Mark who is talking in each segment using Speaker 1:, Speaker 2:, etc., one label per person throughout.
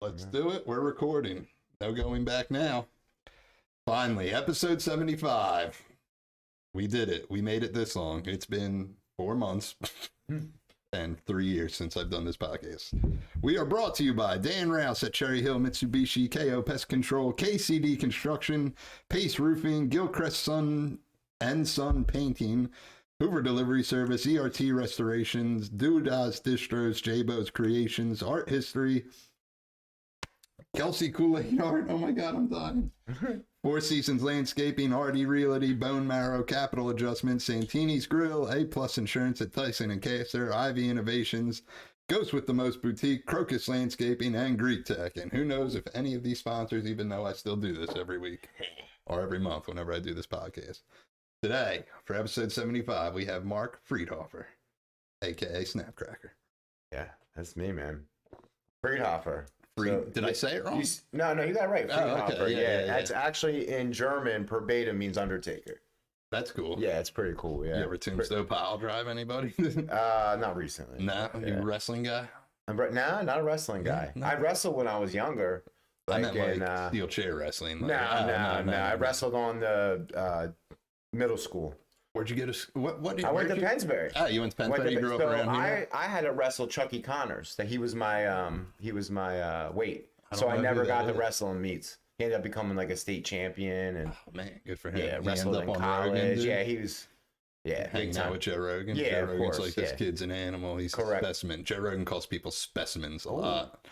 Speaker 1: Let's do it. We're recording. No going back now. Finally, episode 75. We did it. We made it this long. It's been 4 months and 3 years since I've done this podcast. We are brought to you by Dan Rouse at Cherry Hill Mitsubishi, KO Pest Control, KCD Construction, Pace Roofing, Gilchrist Sun and Sun Painting, Hoover Delivery Service, ERT Restorations, Dudas Distros, J-Bo's Creations, Art History, Kelsey Kool-Aid Art. Oh my God, I'm dying. Four Seasons Landscaping, Artie Realty, Bone Marrow Capital Adjustment, Santini's Grill, A-Plus Insurance at Tyson and Caster, Ivy Innovations, Ghost with the Most Boutique, Crocus Landscaping, and Greek Tech. And who knows if any of these sponsors even know I still do this every week or every month whenever I do this podcast. Today, for episode 75, we have Mark Friedhofer, a.k.a. Snapcracker.
Speaker 2: Yeah, that's me, man. Friedhofer.
Speaker 1: Did I say it wrong?
Speaker 2: No, you got it right. Friedhofer.
Speaker 1: Okay. Yeah.
Speaker 2: That's actually in German, Perbeda means Undertaker.
Speaker 1: That's cool.
Speaker 2: Yeah, it's pretty cool. Yeah.
Speaker 1: You ever tombstone pile drive anybody?
Speaker 2: Not recently.
Speaker 1: Nah, you a wrestling guy?
Speaker 2: Nah, not a wrestling guy.
Speaker 1: No.
Speaker 2: I wrestled when I was younger.
Speaker 1: I meant like steel chair wrestling.
Speaker 2: No. I wrestled on the middle school.
Speaker 1: Where'd you get
Speaker 2: I went to Pennsbury.
Speaker 1: Oh, you went to Pennsbury. You grew up around here.
Speaker 2: I had to wrestle Chucky Connors. That he was my weight. So I never got to wrestle in meets. He ended up becoming like a state champion, and
Speaker 1: man, good for him.
Speaker 2: Yeah, wrestled in college. Rogan, he was. Yeah,
Speaker 1: hanging out with Joe Rogan.
Speaker 2: Yeah,
Speaker 1: Joe Rogan's like, this kid's an animal. He's a specimen. Joe Rogan calls people specimens a lot.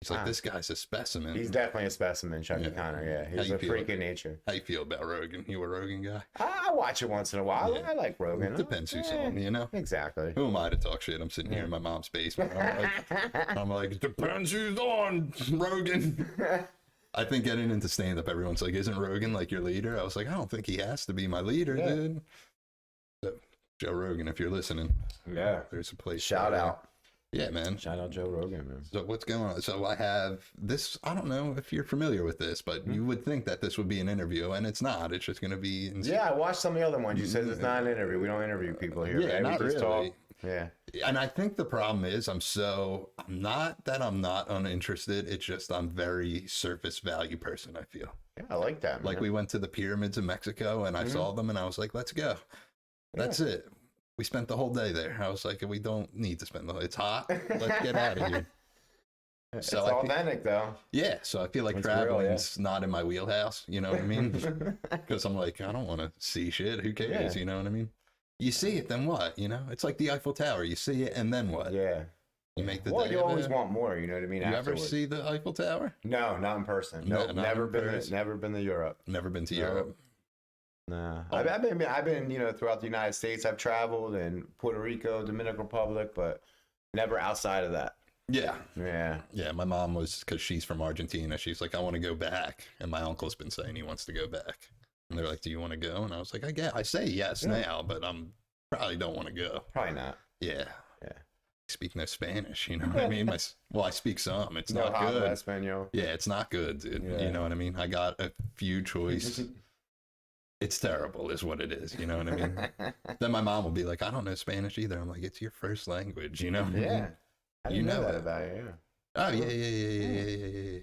Speaker 1: He's like, this guy's a specimen.
Speaker 2: He's definitely a specimen, Chucky Connor. Yeah, he's a freak of nature.
Speaker 1: How you feel about Rogan? You a Rogan guy?
Speaker 2: I watch it once in a while. Yeah. I like Rogan.
Speaker 1: Depends who's on, you know?
Speaker 2: Exactly.
Speaker 1: Who am I to talk shit? I'm sitting here in my mom's basement. I'm like, depends who's on, Rogan. I think getting into stand-up, everyone's like, isn't Rogan like your leader? I was like, I don't think he has to be my leader, dude. So, Joe Rogan, if you're listening, there's a place.
Speaker 2: Shout out.
Speaker 1: Yeah, man.
Speaker 2: Shout out Joe Rogan, man.
Speaker 1: So what's going on? So I have this, I don't know if you're familiar with this, but you would think that this would be an interview, and it's not. It's just going to be...
Speaker 2: Yeah, I watched some of the other ones. You said it's not an interview. We don't interview people here.
Speaker 1: Yeah, not really.
Speaker 2: Talk. Yeah.
Speaker 1: And I think the problem is I'm not that I'm not uninterested. It's just I'm very surface value person, I feel.
Speaker 2: Yeah, I like that, man.
Speaker 1: Like we went to the pyramids in Mexico, and I saw them, and I was like, let's go. That's it. We spent the whole day there. I was like, we don't need to spend the whole... It's hot. Let's get out of here.
Speaker 2: It's authentic, though.
Speaker 1: Yeah, so I feel like traveling's not in my wheelhouse. You know what I mean? Because I'm like, I don't want to see shit. Who cares? You know what I mean? You see it, then what? You know? It's like the Eiffel Tower. You see it, and then what?
Speaker 2: Yeah.
Speaker 1: You make the
Speaker 2: day. You always want more. You know what I mean?
Speaker 1: You ever see the Eiffel Tower?
Speaker 2: No, not in person. No, never been to Europe.
Speaker 1: Never been to Europe.
Speaker 2: Nah, I've been, throughout the United States. I've traveled in Puerto Rico, Dominican Republic, but never outside of that.
Speaker 1: Yeah. My mom was, because she's from Argentina. She's like, I want to go back, and my uncle's been saying he wants to go back. And they're like, do you want to go? And I was like, I say yes now, but I'm probably don't want to go.
Speaker 2: Probably not.
Speaker 1: Yeah. I speak no Spanish, you know what I mean? I speak some. It's not good.
Speaker 2: Espanol.
Speaker 1: Yeah, it's not good, dude. Yeah. You know what I mean? I got a few choice. It's terrible is what it is, you know what I mean? Then my mom will be like, I don't know Spanish either. I'm like, it's your first language, you know?
Speaker 2: Yeah. I didn't know that about you.
Speaker 1: Oh, yeah.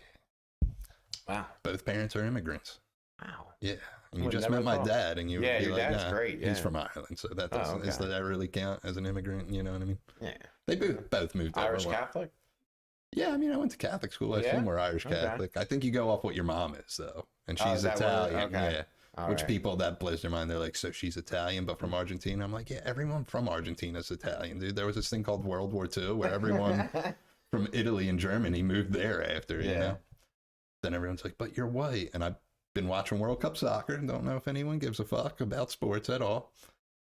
Speaker 2: Wow.
Speaker 1: Both parents are immigrants.
Speaker 2: Wow.
Speaker 1: Yeah. And you just met my dad, and you would be
Speaker 2: your
Speaker 1: like,
Speaker 2: dad's great. Yeah.
Speaker 1: He's from Ireland, so that doesn't, does that really count as an immigrant, you know what I mean?
Speaker 2: Yeah.
Speaker 1: They both moved over.
Speaker 2: Irish Catholic?
Speaker 1: Yeah, I mean, I went to Catholic school. I assume we're Irish Catholic. I think you go off what your mom is, though. And she's Italian. Yeah. Which people, that blows their mind. They're like, so she's Italian, but from Argentina? I'm like, yeah, everyone from Argentina is Italian, dude. There was this thing called World War II where everyone from Italy and Germany moved there after, you know? Then everyone's like, but you're white. And I've been watching World Cup soccer. Don't know if anyone gives a fuck about sports at all.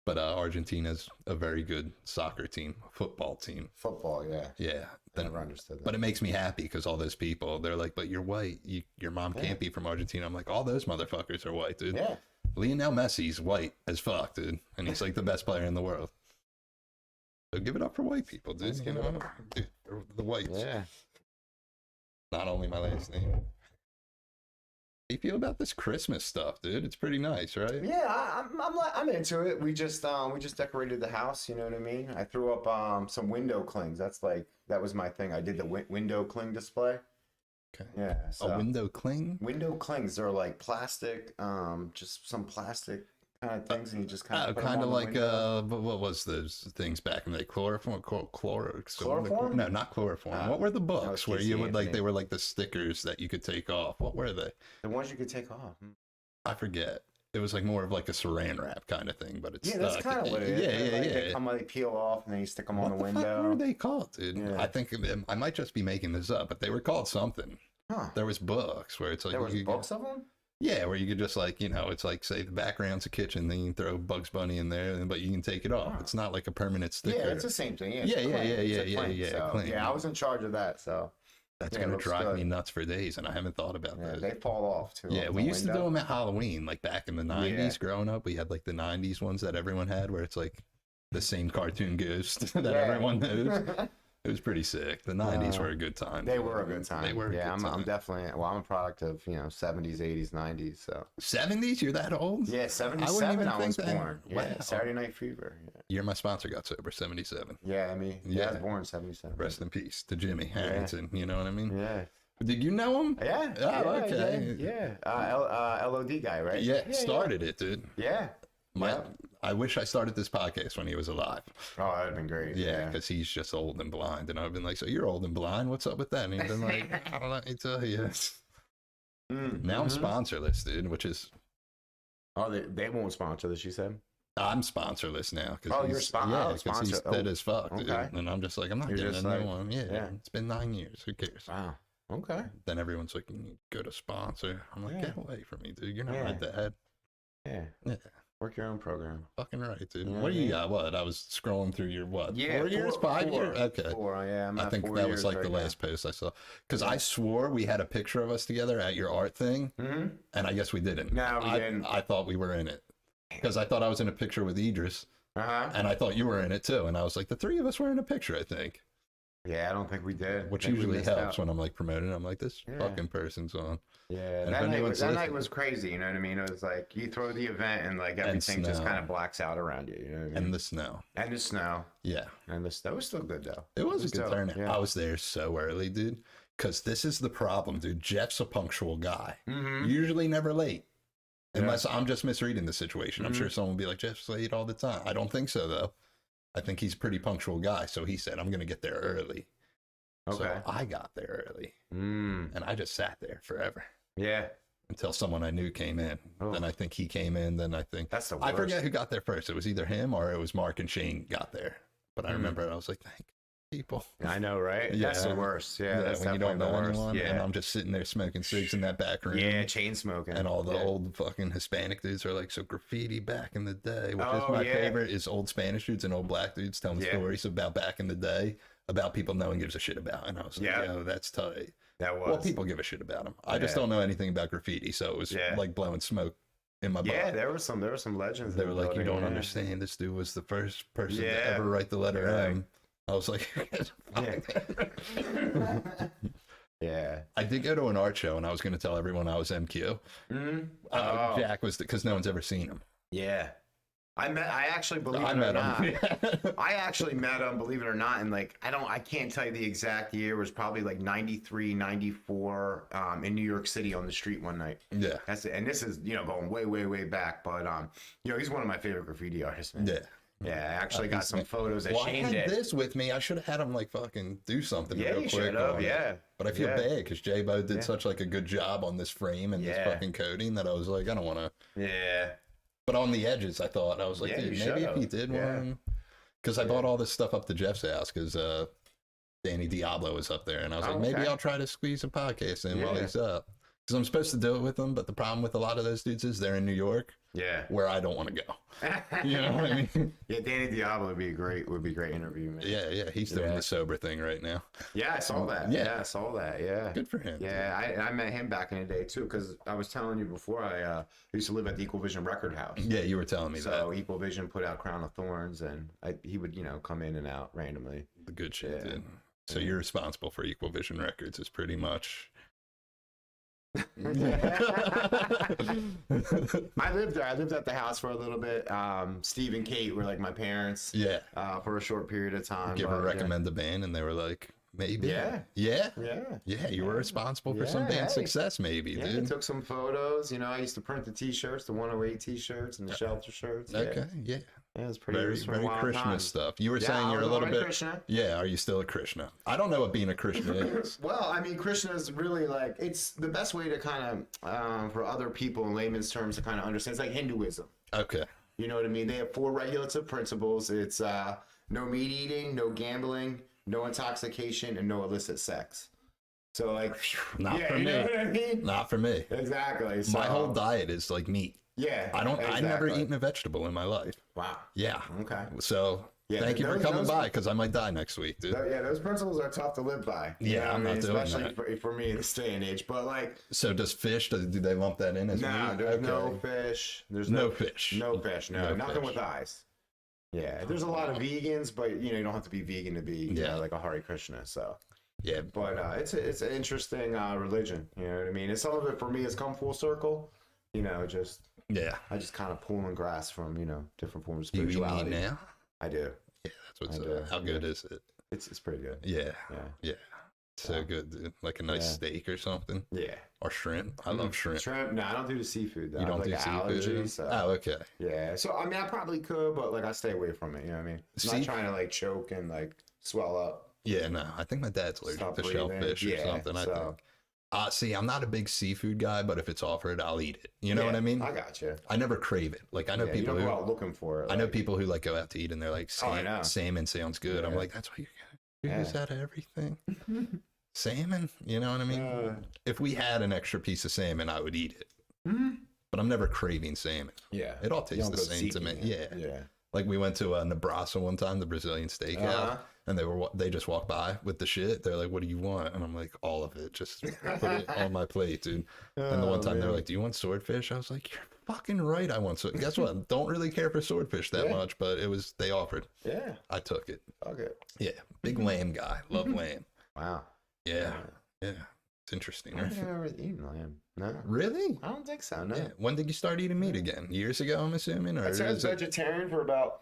Speaker 1: But Argentina's a very good soccer team, football team.
Speaker 2: Football, yeah.
Speaker 1: Yeah.
Speaker 2: I never understood that.
Speaker 1: But it makes me happy because all those people, they're like, but you're white. Your mom can't be from Argentina. I'm like, all those motherfuckers are white, dude.
Speaker 2: Yeah.
Speaker 1: Lionel Messi's white as fuck, dude. And he's like the best player in the world. So give it up for white people, dude. You know, dude, the whites.
Speaker 2: Yeah.
Speaker 1: Not only my last name. How you feel about this Christmas stuff, dude? It's pretty nice, right?
Speaker 2: Yeah, I'm into it. We just decorated the house. You know what I mean? I threw up some window clings. That was my thing. I did the window cling display.
Speaker 1: Okay.
Speaker 2: Yeah. So
Speaker 1: A window cling?
Speaker 2: window clings are like plastic, just some plastic kind of things, and you just kind of put them
Speaker 1: Kind
Speaker 2: on
Speaker 1: of
Speaker 2: the
Speaker 1: like
Speaker 2: window.
Speaker 1: what was those things back in the day? Chloroform,
Speaker 2: Chloroform?
Speaker 1: No, not chloroform. What were the
Speaker 2: that was
Speaker 1: books where
Speaker 2: Casey
Speaker 1: you would like?
Speaker 2: Anthony.
Speaker 1: They were like the stickers that you could take off. What were they?
Speaker 2: The ones you could take off.
Speaker 1: I forget. It was like more of like a saran wrap kind of thing, but it's
Speaker 2: Yeah, that's
Speaker 1: stuck.
Speaker 2: kind of what it is.
Speaker 1: Yeah,
Speaker 2: Like,
Speaker 1: yeah.
Speaker 2: They come, they peel off, and then you stick them on
Speaker 1: What
Speaker 2: the
Speaker 1: the fuck were
Speaker 2: window.
Speaker 1: they called, dude?
Speaker 2: Yeah.
Speaker 1: I think I might just be making this up, but they were called something.
Speaker 2: Huh?
Speaker 1: There was books where it's like
Speaker 2: There was
Speaker 1: you could-
Speaker 2: books of them.
Speaker 1: Yeah, where you could just like, it's like say the background's a kitchen, then you can throw Bugs Bunny in there, but you can take it off.
Speaker 2: Oh.
Speaker 1: It's not like a permanent sticker.
Speaker 2: Yeah, it's the same thing. Yeah,
Speaker 1: Yeah,
Speaker 2: it's a
Speaker 1: yeah,
Speaker 2: cling.
Speaker 1: yeah,
Speaker 2: It's a
Speaker 1: yeah,
Speaker 2: cling.
Speaker 1: yeah,
Speaker 2: So,
Speaker 1: cling.
Speaker 2: yeah, I was in charge of that, so
Speaker 1: That's
Speaker 2: Yeah, it
Speaker 1: gonna
Speaker 2: looks
Speaker 1: drive
Speaker 2: good.
Speaker 1: me nuts for days, and I haven't thought about
Speaker 2: yeah,
Speaker 1: that.
Speaker 2: they fall off too.
Speaker 1: Yeah,
Speaker 2: off
Speaker 1: we
Speaker 2: the
Speaker 1: used to do
Speaker 2: window.
Speaker 1: them at Halloween, like back in the 90s growing up. We had like the 90s ones that everyone had where it's like the same cartoon ghost that
Speaker 2: Yeah.
Speaker 1: everyone knows. It was pretty sick. The 90s were a good time.
Speaker 2: They were a good time.
Speaker 1: They were a
Speaker 2: Yeah,
Speaker 1: good
Speaker 2: I'm
Speaker 1: time.
Speaker 2: definitely. Well, I'm a product of 70s, 80s, 90s. So
Speaker 1: 70s? You're that old?
Speaker 2: yeah,
Speaker 1: I
Speaker 2: 77.
Speaker 1: even
Speaker 2: I was
Speaker 1: think that.
Speaker 2: born. Yeah,
Speaker 1: Wow.
Speaker 2: Saturday Night Fever.
Speaker 1: You're my sponsor got sober, 77.
Speaker 2: Yeah, I mean,
Speaker 1: Yeah.
Speaker 2: I was born in 77.
Speaker 1: Rest in peace to Jimmy Harrington. You know what I mean?
Speaker 2: Yeah.
Speaker 1: Did you know him?
Speaker 2: Yeah.
Speaker 1: Oh,
Speaker 2: yeah,
Speaker 1: okay.
Speaker 2: Yeah. LOD guy, right?
Speaker 1: Yeah, started it, dude.
Speaker 2: Yeah.
Speaker 1: I wish I started this podcast when he was alive.
Speaker 2: Oh, that'd have been great.
Speaker 1: Yeah, because he's just old and blind. And I've been like, so you're old and blind? What's up with that? And he's been like, I don't know what to tell you. Now I'm sponsorless, dude, which is,
Speaker 2: Oh, they won't sponsor this, you said?
Speaker 1: I'm sponsorless now. Cause
Speaker 2: Oh, you're
Speaker 1: he's
Speaker 2: sponsor.
Speaker 1: he's dead as fuck, dude.
Speaker 2: okay.
Speaker 1: And I'm just like, I'm not
Speaker 2: You're
Speaker 1: getting
Speaker 2: just
Speaker 1: a new
Speaker 2: like,
Speaker 1: one. Yeah,
Speaker 2: yeah.
Speaker 1: it's been 9 years. Who cares?
Speaker 2: Wow. Okay.
Speaker 1: Then everyone's like, you need to go to sponsor. I'm like,
Speaker 2: Yeah.
Speaker 1: get away from me, dude. You're not
Speaker 2: Yeah.
Speaker 1: my dad.
Speaker 2: Yeah.
Speaker 1: Yeah.
Speaker 2: Work your own program.
Speaker 1: Fucking right, dude.
Speaker 2: You know
Speaker 1: What
Speaker 2: what
Speaker 1: do
Speaker 2: I
Speaker 1: you
Speaker 2: mean?
Speaker 1: got? What? I was scrolling through your what?
Speaker 2: Yeah.
Speaker 1: 4 years? 5 years? Okay.
Speaker 2: 4, yeah. I'm
Speaker 1: I
Speaker 2: at
Speaker 1: think
Speaker 2: 4
Speaker 1: that was
Speaker 2: years
Speaker 1: like
Speaker 2: right
Speaker 1: the
Speaker 2: now.
Speaker 1: last post I saw. Because I swore we had a picture of us together at your art thing,
Speaker 2: Mm-hmm.
Speaker 1: and I guess we didn't.
Speaker 2: No, we didn't.
Speaker 1: I thought we were in it. Because I thought I was in a picture with Idris,
Speaker 2: Uh-huh.
Speaker 1: and I thought you were in it too. And I was like, the three of us were in a picture, I think.
Speaker 2: Yeah, I don't think we did.
Speaker 1: Which
Speaker 2: I think we
Speaker 1: usually
Speaker 2: missed
Speaker 1: helps
Speaker 2: out.
Speaker 1: when I'm like promoting. I'm like, this
Speaker 2: Yeah.
Speaker 1: fucking person's on.
Speaker 2: Yeah,
Speaker 1: And if
Speaker 2: that
Speaker 1: anyone's
Speaker 2: night
Speaker 1: listening-
Speaker 2: was crazy. You know what I mean? It was like you throw the event and like everything just
Speaker 1: snow.
Speaker 2: kind of blacks out around you. You know what I mean?
Speaker 1: And the snow.
Speaker 2: And the snow.
Speaker 1: Yeah.
Speaker 2: And the snow was still good though.
Speaker 1: It was a good
Speaker 2: dope,
Speaker 1: turnout.
Speaker 2: yeah.
Speaker 1: I was there so early, dude. Because this is the problem, dude. Jeff's a punctual guy.
Speaker 2: Mm-hmm.
Speaker 1: Usually never late.
Speaker 2: Yeah.
Speaker 1: Unless I'm just misreading the situation. I'm
Speaker 2: Mhm.
Speaker 1: sure someone will be like, Jeff's late all the time. I don't think so, though. I think he's a pretty punctual guy. So he said, I'm going to get there early.
Speaker 2: Okay.
Speaker 1: So I got there early. And I just sat there forever
Speaker 2: Yeah.
Speaker 1: until someone I knew came in.
Speaker 2: Oh.
Speaker 1: Then I think he came in. Then I think,
Speaker 2: That's the
Speaker 1: I
Speaker 2: worst.
Speaker 1: forget who got there first. It was either him or it was Mark and Shane got there. But I
Speaker 2: Mm.
Speaker 1: remember I was like, thank people.
Speaker 2: I know, right? That's the
Speaker 1: Yeah.
Speaker 2: worst. Yeah, that's
Speaker 1: when you
Speaker 2: definitely
Speaker 1: don't
Speaker 2: the
Speaker 1: know
Speaker 2: worst.
Speaker 1: anyone, and
Speaker 2: Yeah.
Speaker 1: I'm just sitting there smoking cigs in that back room.
Speaker 2: Yeah, chain smoking.
Speaker 1: And all the
Speaker 2: Yeah.
Speaker 1: old fucking Hispanic dudes are like, so graffiti back in the day, which is
Speaker 2: Oh,
Speaker 1: my
Speaker 2: yeah.
Speaker 1: favorite, is old Spanish dudes and old black dudes telling
Speaker 2: Yeah.
Speaker 1: stories about back in the day, about people no one gives a shit about. And I was like,
Speaker 2: Yeah.
Speaker 1: yo, that's tight.
Speaker 2: That was.
Speaker 1: Well, people give a shit about them. I just
Speaker 2: Yeah.
Speaker 1: don't know anything about graffiti, so it was
Speaker 2: Yeah.
Speaker 1: like blowing smoke in my
Speaker 2: Yeah,
Speaker 1: butt.
Speaker 2: there were some legends.
Speaker 1: They
Speaker 2: in
Speaker 1: were
Speaker 2: the
Speaker 1: like, you
Speaker 2: building,
Speaker 1: don't
Speaker 2: yeah.
Speaker 1: understand. This dude was the first person
Speaker 2: Yeah.
Speaker 1: to ever write the letter
Speaker 2: You're
Speaker 1: M. I was like,
Speaker 2: Yeah.
Speaker 1: I did go to an art show, and I was going to tell everyone I was MQ.
Speaker 2: Mm-hmm.
Speaker 1: Jack was because no one's ever seen him.
Speaker 2: Yeah. I actually believe
Speaker 1: I
Speaker 2: it or
Speaker 1: met
Speaker 2: not.
Speaker 1: him.
Speaker 2: I actually met him, believe it or not, and like I can't tell you the exact year. It was probably like 93, 94 in New York City on the street one night.
Speaker 1: Yeah.
Speaker 2: That's it. And this is, going way, way, way back. But he's one of my favorite graffiti artists, man.
Speaker 1: Yeah.
Speaker 2: Yeah, I actually got
Speaker 1: He's
Speaker 2: some
Speaker 1: ma-
Speaker 2: photos that
Speaker 1: Well, I
Speaker 2: Shane
Speaker 1: had
Speaker 2: did.
Speaker 1: this with me. I should have had him like fucking do something
Speaker 2: Yeah,
Speaker 1: real
Speaker 2: you
Speaker 1: quick.
Speaker 2: should have,
Speaker 1: on it.
Speaker 2: yeah.
Speaker 1: But I feel
Speaker 2: Yeah.
Speaker 1: bad because J-Bo did
Speaker 2: Yeah.
Speaker 1: such like a good job on this frame and this
Speaker 2: Yeah.
Speaker 1: fucking coating that I was like, I don't want to.
Speaker 2: Yeah.
Speaker 1: But on the edges, I thought I was like,
Speaker 2: Yeah,
Speaker 1: dude,
Speaker 2: you
Speaker 1: maybe if he
Speaker 2: should've.
Speaker 1: did
Speaker 2: Yeah.
Speaker 1: one, because I bought all this stuff up to Jeff's house because Danny Diablo was up there, and I was
Speaker 2: Oh,
Speaker 1: like, maybe
Speaker 2: okay.
Speaker 1: I'll try to squeeze a podcast in while
Speaker 2: Yeah.
Speaker 1: he's up. Because I'm supposed to do it with him, but the problem with a lot of those dudes is they're in New York,
Speaker 2: Yeah.
Speaker 1: where I don't want to go. You know what I mean?
Speaker 2: Yeah, Danny Diablo would be a great interview, man.
Speaker 1: Yeah, he's doing
Speaker 2: Yeah.
Speaker 1: the sober thing right now.
Speaker 2: Yeah, I saw that.
Speaker 1: Yeah.
Speaker 2: Yeah, I saw that. Yeah.
Speaker 1: Good for him.
Speaker 2: Yeah, I met him back in the day too, because I was telling you before I used to live at the Equal Vision Record House.
Speaker 1: Yeah, you were telling me
Speaker 2: So Equal Vision put out Crown of Thorns, and he would come in and out randomly.
Speaker 1: the good shit,
Speaker 2: Yeah.
Speaker 1: dude. So you're responsible for Equal Vision Records. Is pretty much.
Speaker 2: I lived there. I lived at the house for a little bit. Steve and Kate were like my parents
Speaker 1: Yeah.
Speaker 2: for a short period of time.
Speaker 1: Give her
Speaker 2: but,
Speaker 1: recommend the band, and they were like, maybe.
Speaker 2: Yeah.
Speaker 1: Yeah.
Speaker 2: Yeah.
Speaker 1: Yeah, you were responsible for some
Speaker 2: Yeah,
Speaker 1: band
Speaker 2: hey.
Speaker 1: success, maybe,
Speaker 2: Yeah, I
Speaker 1: dude.
Speaker 2: took some photos. You know, I used to print the T-shirts, the 108 T-shirts, and the shelter shirts.
Speaker 1: Okay, yeah.
Speaker 2: Yeah, it was pretty. It
Speaker 1: Very,
Speaker 2: was from
Speaker 1: very
Speaker 2: wild
Speaker 1: Krishna
Speaker 2: times.
Speaker 1: stuff. You were
Speaker 2: Yeah,
Speaker 1: saying
Speaker 2: I
Speaker 1: you're a
Speaker 2: was
Speaker 1: little
Speaker 2: already
Speaker 1: bit.
Speaker 2: Krishna.
Speaker 1: Yeah, are you still a Krishna? I don't know what being a Krishna is.
Speaker 2: Well, I mean, Krishna is really like it's the best way to kind of for other people in layman's terms to kind of understand. It's like Hinduism.
Speaker 1: Okay.
Speaker 2: You know what I mean? They have 4 regulative principles. It's no meat eating, no gambling, no intoxication, and no illicit sex. So like,
Speaker 1: Not
Speaker 2: yeah,
Speaker 1: for
Speaker 2: you
Speaker 1: me.
Speaker 2: know what I mean?
Speaker 1: Not for me.
Speaker 2: Exactly. So,
Speaker 1: My whole diet is like meat.
Speaker 2: yeah.
Speaker 1: I never
Speaker 2: exactly.
Speaker 1: eaten a vegetable in my life.
Speaker 2: Wow.
Speaker 1: Yeah.
Speaker 2: Okay.
Speaker 1: So
Speaker 2: Yeah,
Speaker 1: thank you for
Speaker 2: those-
Speaker 1: coming
Speaker 2: those-
Speaker 1: by because I might die next week, dude.
Speaker 2: Yeah, those principles are tough to live by. You
Speaker 1: Yeah,
Speaker 2: know what
Speaker 1: I'm
Speaker 2: I mean?
Speaker 1: not doing
Speaker 2: Especially for me in this day and age. But like,
Speaker 1: So does fish, do they lump that in as
Speaker 2: nah,
Speaker 1: meat?
Speaker 2: there's
Speaker 1: Okay.
Speaker 2: no fish. There's
Speaker 1: No fish.
Speaker 2: No fish. No,
Speaker 1: No
Speaker 2: nothing
Speaker 1: fish.
Speaker 2: with eyes. Yeah, there's a lot of vegans, but you know you don't have to be vegan to be
Speaker 1: Yeah.
Speaker 2: like a Hare Krishna. So,
Speaker 1: Yeah.
Speaker 2: but it's an interesting religion. You know what I mean? And some of it for me has come full circle. You know, just
Speaker 1: Yeah.
Speaker 2: I just kind of pull and grasp from different forms of
Speaker 1: Do you eat meat
Speaker 2: spirituality.
Speaker 1: now?
Speaker 2: I do.
Speaker 1: Yeah, that's what's
Speaker 2: I do,
Speaker 1: up. How good
Speaker 2: yeah.
Speaker 1: is it?
Speaker 2: It's pretty good.
Speaker 1: Yeah.
Speaker 2: Yeah.
Speaker 1: Yeah. So
Speaker 2: Yeah.
Speaker 1: good, dude. Like a nice
Speaker 2: Yeah.
Speaker 1: steak or something.
Speaker 2: Yeah.
Speaker 1: Or shrimp. I love shrimp.
Speaker 2: Shrimp? No, I don't do the seafood. Though.
Speaker 1: You
Speaker 2: I have,
Speaker 1: don't do
Speaker 2: like, an
Speaker 1: seafood?
Speaker 2: allergy, so.
Speaker 1: Oh, okay.
Speaker 2: Yeah. So I mean, I probably could, but like I stay away from it. You know what I mean? I'm not trying to like choke and like swell up.
Speaker 1: Yeah, no. I think my dad's allergic
Speaker 2: Stop
Speaker 1: to
Speaker 2: breathing.
Speaker 1: shellfish or
Speaker 2: Yeah,
Speaker 1: something, I
Speaker 2: so-
Speaker 1: think. See, I'm not a big seafood guy, but if it's offered, I'll eat it. You know what
Speaker 2: Yeah,
Speaker 1: I mean?
Speaker 2: I got you.
Speaker 1: I never crave it. Like I know
Speaker 2: Yeah,
Speaker 1: people
Speaker 2: you
Speaker 1: who
Speaker 2: don't go out looking for it.
Speaker 1: I know
Speaker 2: like-
Speaker 1: people who like go out to eat and they're like,
Speaker 2: Oh, I know.
Speaker 1: salmon sounds good. I'm
Speaker 2: Yeah.
Speaker 1: like, that's what you're gonna use
Speaker 2: Yeah.
Speaker 1: out of everything. Salmon, you know what I mean? If we had an extra piece of salmon, I would eat it.
Speaker 2: Mhm.
Speaker 1: But I'm never craving salmon.
Speaker 2: Yeah.
Speaker 1: It all
Speaker 2: You
Speaker 1: tastes
Speaker 2: don't
Speaker 1: the
Speaker 2: go
Speaker 1: same to me.
Speaker 2: seeking it.
Speaker 1: Yeah.
Speaker 2: Yeah.
Speaker 1: Like we went to Nebraska one time, the Brazilian steakhouse,
Speaker 2: Uh-huh.
Speaker 1: and they just walked by with the shit. They're like, "What do you want?" And I'm like, "All of it. Just put it on my plate, dude." And the one time they're
Speaker 2: man.
Speaker 1: like, "Do you want swordfish?" I was like, "You're fucking right. I want sword." Guess what? Don't really care for swordfish that
Speaker 2: Yeah.
Speaker 1: much, but they offered.
Speaker 2: Yeah.
Speaker 1: I took it.
Speaker 2: Okay.
Speaker 1: Yeah, big lamb guy. Love lamb.
Speaker 2: Wow.
Speaker 1: Yeah, yeah. It's interesting.
Speaker 2: I don't
Speaker 1: Right?
Speaker 2: think I've ever eaten lamb. No.
Speaker 1: Really?
Speaker 2: I don't think so. No.
Speaker 1: Yeah. When did you start eating meat again? Years ago, I'm assuming, or
Speaker 2: I was
Speaker 1: is it?
Speaker 2: vegetarian for about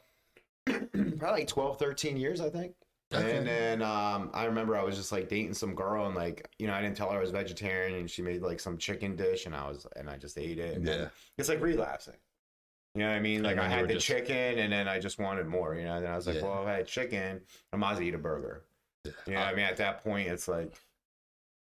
Speaker 2: probably like 12, 13 years, I think.
Speaker 1: Okay.
Speaker 2: And then I remember I was just like dating some girl and like, you know, I didn't tell her I was vegetarian and she made like some chicken dish and I just ate it. And then
Speaker 1: Yeah.
Speaker 2: it's like relapsing. You know what I mean? Like
Speaker 1: then
Speaker 2: I
Speaker 1: you
Speaker 2: had
Speaker 1: were
Speaker 2: the
Speaker 1: just-
Speaker 2: chicken and then I just wanted more, you know, and then I was like,
Speaker 1: Yeah.
Speaker 2: well, if I had chicken, I might as well eat a burger.
Speaker 1: Yeah.
Speaker 2: You know what I mean? At that point, it's like,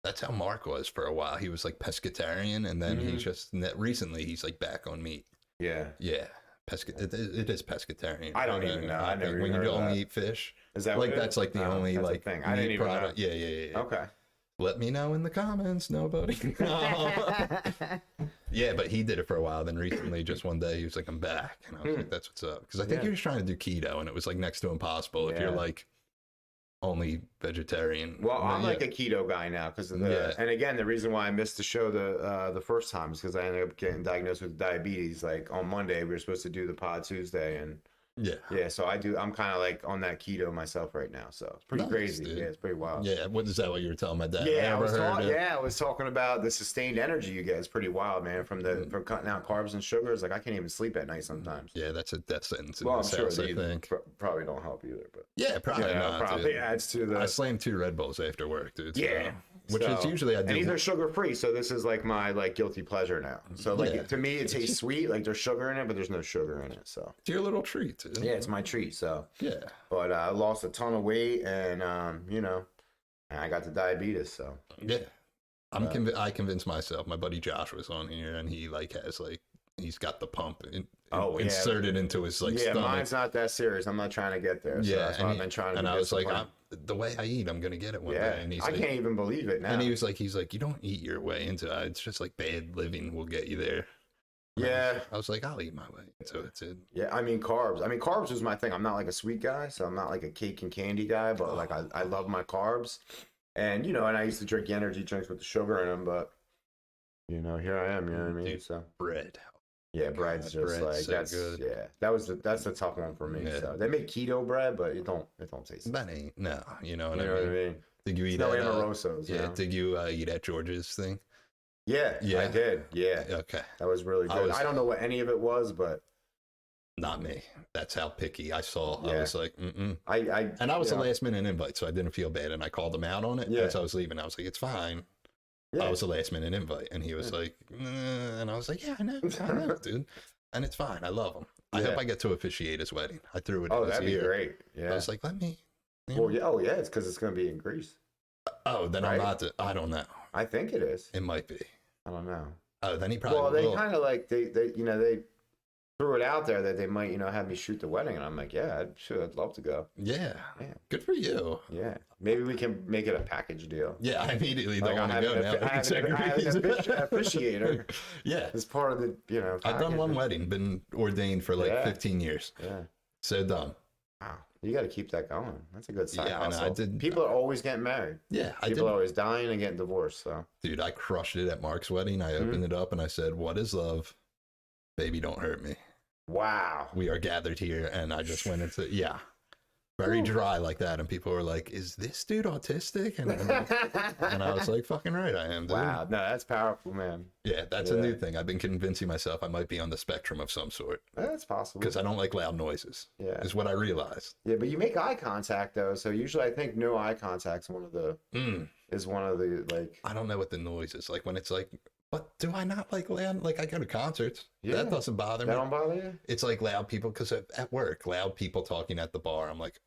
Speaker 1: That's how Mark was for a while. He was like pescatarian, and then
Speaker 2: Mhm.
Speaker 1: he's just recently he's like back on meat.
Speaker 2: yeah.
Speaker 1: Yeah, it is pescatarian.
Speaker 2: I don't even know. I never
Speaker 1: think when
Speaker 2: even
Speaker 1: you
Speaker 2: heard of
Speaker 1: only
Speaker 2: that.
Speaker 1: eat fish.
Speaker 2: Is that
Speaker 1: Like
Speaker 2: what it
Speaker 1: that's
Speaker 2: is?
Speaker 1: like the
Speaker 2: Oh,
Speaker 1: only
Speaker 2: that's a
Speaker 1: like
Speaker 2: thing. I didn't
Speaker 1: meat
Speaker 2: even know.
Speaker 1: product. Yeah.
Speaker 2: Okay.
Speaker 1: Let me know in the comments. Nobody. Yeah, but he did it for a while. Then recently, just one day, he was like, "I'm back," and I was like, "That's what's up." Because I think
Speaker 2: Yeah.
Speaker 1: he was trying to do keto, and it was like next to impossible if you're
Speaker 2: Yeah.
Speaker 1: like only vegetarian.
Speaker 2: Well,
Speaker 1: And then,
Speaker 2: I'm like a keto guy now because of the.
Speaker 1: Yeah.
Speaker 2: And again, the reason why I missed the show the first time is because I ended up getting diagnosed with diabetes. Like on Monday, we were supposed to do the pod Tuesday, and
Speaker 1: yeah.
Speaker 2: so I'm kind of like on that keto myself right now. So it's pretty
Speaker 1: Nice,
Speaker 2: crazy.
Speaker 1: dude.
Speaker 2: Yeah, it's pretty wild.
Speaker 1: Yeah, what is that? What you were telling my dad?
Speaker 2: Yeah, I
Speaker 1: never
Speaker 2: was
Speaker 1: heard it.
Speaker 2: I was talking about the sustained energy you get. It's pretty wild, man. From cutting out carbs and sugars, like I can't even sleep at night sometimes.
Speaker 1: Yeah, that's a death sentence in
Speaker 2: Well, I'm
Speaker 1: this
Speaker 2: sure
Speaker 1: house, I
Speaker 2: they
Speaker 1: think.
Speaker 2: probably don't help either, but
Speaker 1: Yeah, probably not.
Speaker 2: probably
Speaker 1: Dude.
Speaker 2: adds to the.
Speaker 1: I slammed 2 Red Bulls after work, dude. so-
Speaker 2: Yeah.
Speaker 1: which is
Speaker 2: So-
Speaker 1: usually I do.
Speaker 2: And these are sugar free, so this is like my like guilty pleasure now. So like
Speaker 1: Yeah.
Speaker 2: to me, it tastes sweet. Like there's sugar in it, but there's no sugar in it. So
Speaker 1: It's your little treat, dude.
Speaker 2: yeah, it's my treat. So,
Speaker 1: Yeah.
Speaker 2: but I lost a ton of weight, and and I got the diabetes. So
Speaker 1: Yeah. I convinced myself. My buddy Josh was on here, and he like has like he's got the pump inserted into his like
Speaker 2: yeah,
Speaker 1: stomach.
Speaker 2: mine's not that serious. I'm not trying to get there. So
Speaker 1: Yeah,
Speaker 2: that's why I've been trying to.
Speaker 1: and
Speaker 2: be
Speaker 1: I was like,
Speaker 2: disciplined.
Speaker 1: the way I eat, I'm gonna get it one
Speaker 2: yeah,
Speaker 1: day. And he's
Speaker 2: I
Speaker 1: like,
Speaker 2: can't even believe it now.
Speaker 1: and he's like, you don't eat your way into it. It's just like bad living will get you there. And
Speaker 2: Yeah.
Speaker 1: I was like, I'll eat my way into it. Dude.
Speaker 2: Yeah, I mean carbs. I mean carbs was my thing. I'm not like a sweet guy, so I'm not like a cake and candy guy. But like I love my carbs, and and I used to drink energy drinks with the sugar in them. But here I am. You know what I mean?
Speaker 1: Dude.
Speaker 2: So
Speaker 1: Bread.
Speaker 2: yeah, bread's just
Speaker 1: bread's
Speaker 2: like
Speaker 1: so
Speaker 2: that's
Speaker 1: good.
Speaker 2: yeah. That's the tough one for me.
Speaker 1: Yeah.
Speaker 2: So they make keto bread, but it don't taste.
Speaker 1: That ain't no. You know what
Speaker 2: You
Speaker 1: I
Speaker 2: know
Speaker 1: mean?
Speaker 2: what I mean?
Speaker 1: Did you eat
Speaker 2: No
Speaker 1: at
Speaker 2: Amorosos.
Speaker 1: yeah?
Speaker 2: You know?
Speaker 1: Did you eat at George's thing?
Speaker 2: Yeah,
Speaker 1: Yeah.
Speaker 2: I did. Yeah,
Speaker 1: Okay.
Speaker 2: that was really good. I don't know what any of it was, but
Speaker 1: Not me. That's how picky I saw. I
Speaker 2: Yeah.
Speaker 1: was like, mm-mm.
Speaker 2: I
Speaker 1: And I was
Speaker 2: you
Speaker 1: a
Speaker 2: know,
Speaker 1: last minute invite, so I didn't feel bad. And I called him out on it
Speaker 2: Yeah.
Speaker 1: as I was leaving. I was like, it's fine.
Speaker 2: yeah.
Speaker 1: I was a last minute invite. And he was like, and I was like, yeah, I know, dude. And it's fine. I love him. I
Speaker 2: Yeah.
Speaker 1: hope I get to officiate his wedding. I threw it
Speaker 2: Oh,
Speaker 1: in his
Speaker 2: that'd be
Speaker 1: ear.
Speaker 2: great.
Speaker 1: I
Speaker 2: Yeah.
Speaker 1: was like, let me.
Speaker 2: Well, yeah. Oh, yeah. It's because it's going to be in Greece.
Speaker 1: Oh, then
Speaker 2: Right?
Speaker 1: I'm not. I don't know.
Speaker 2: I think it is.
Speaker 1: It might be.
Speaker 2: I don't know.
Speaker 1: Oh, then he probably
Speaker 2: Well, they
Speaker 1: will.
Speaker 2: kind of like they threw it out there that they might have me shoot the wedding, and I'm like, yeah, I'd love to go.
Speaker 1: Yeah.
Speaker 2: Yeah.
Speaker 1: Good for you.
Speaker 2: Yeah, maybe we can make it a package deal.
Speaker 1: Yeah, I immediately
Speaker 2: Like
Speaker 1: don't want to go now.
Speaker 2: I have an officiator
Speaker 1: Yeah.
Speaker 2: as part of the
Speaker 1: I've done
Speaker 2: package.
Speaker 1: one wedding, been ordained for like
Speaker 2: Yeah.
Speaker 1: 15 years.
Speaker 2: Yeah.
Speaker 1: So done.
Speaker 2: Wow. You got to keep that going. That's a good side
Speaker 1: Yeah, I know, I
Speaker 2: hustle.
Speaker 1: did-
Speaker 2: People are always getting married.
Speaker 1: Yeah, I
Speaker 2: People
Speaker 1: did.
Speaker 2: are always dying and getting divorced. So
Speaker 1: Dude, I crushed it at Mark's wedding. I opened it up and I said, what is love? Baby, don't hurt me.
Speaker 2: wow.
Speaker 1: We are gathered here. And I just went into, very dry like that. And people were like, is this dude autistic? And I was like, fucking right, I am, dude.
Speaker 2: Wow. No, that's powerful, man.
Speaker 1: Yeah, that's a new thing. I've been convincing myself I might be on the spectrum of some sort
Speaker 2: That's possible.
Speaker 1: because I don't like loud noises,
Speaker 2: Yeah.
Speaker 1: is what I realized.
Speaker 2: Yeah, but you make eye contact though. So usually I think no eye contact's one of the like.
Speaker 1: I don't know what the noise is like when it's like, but do I not like loud? Like I go to concerts.
Speaker 2: Yeah.
Speaker 1: That doesn't bother
Speaker 2: That
Speaker 1: me.
Speaker 2: don't bother you?
Speaker 1: It's like loud people because at work, loud people talking at the bar. I'm like,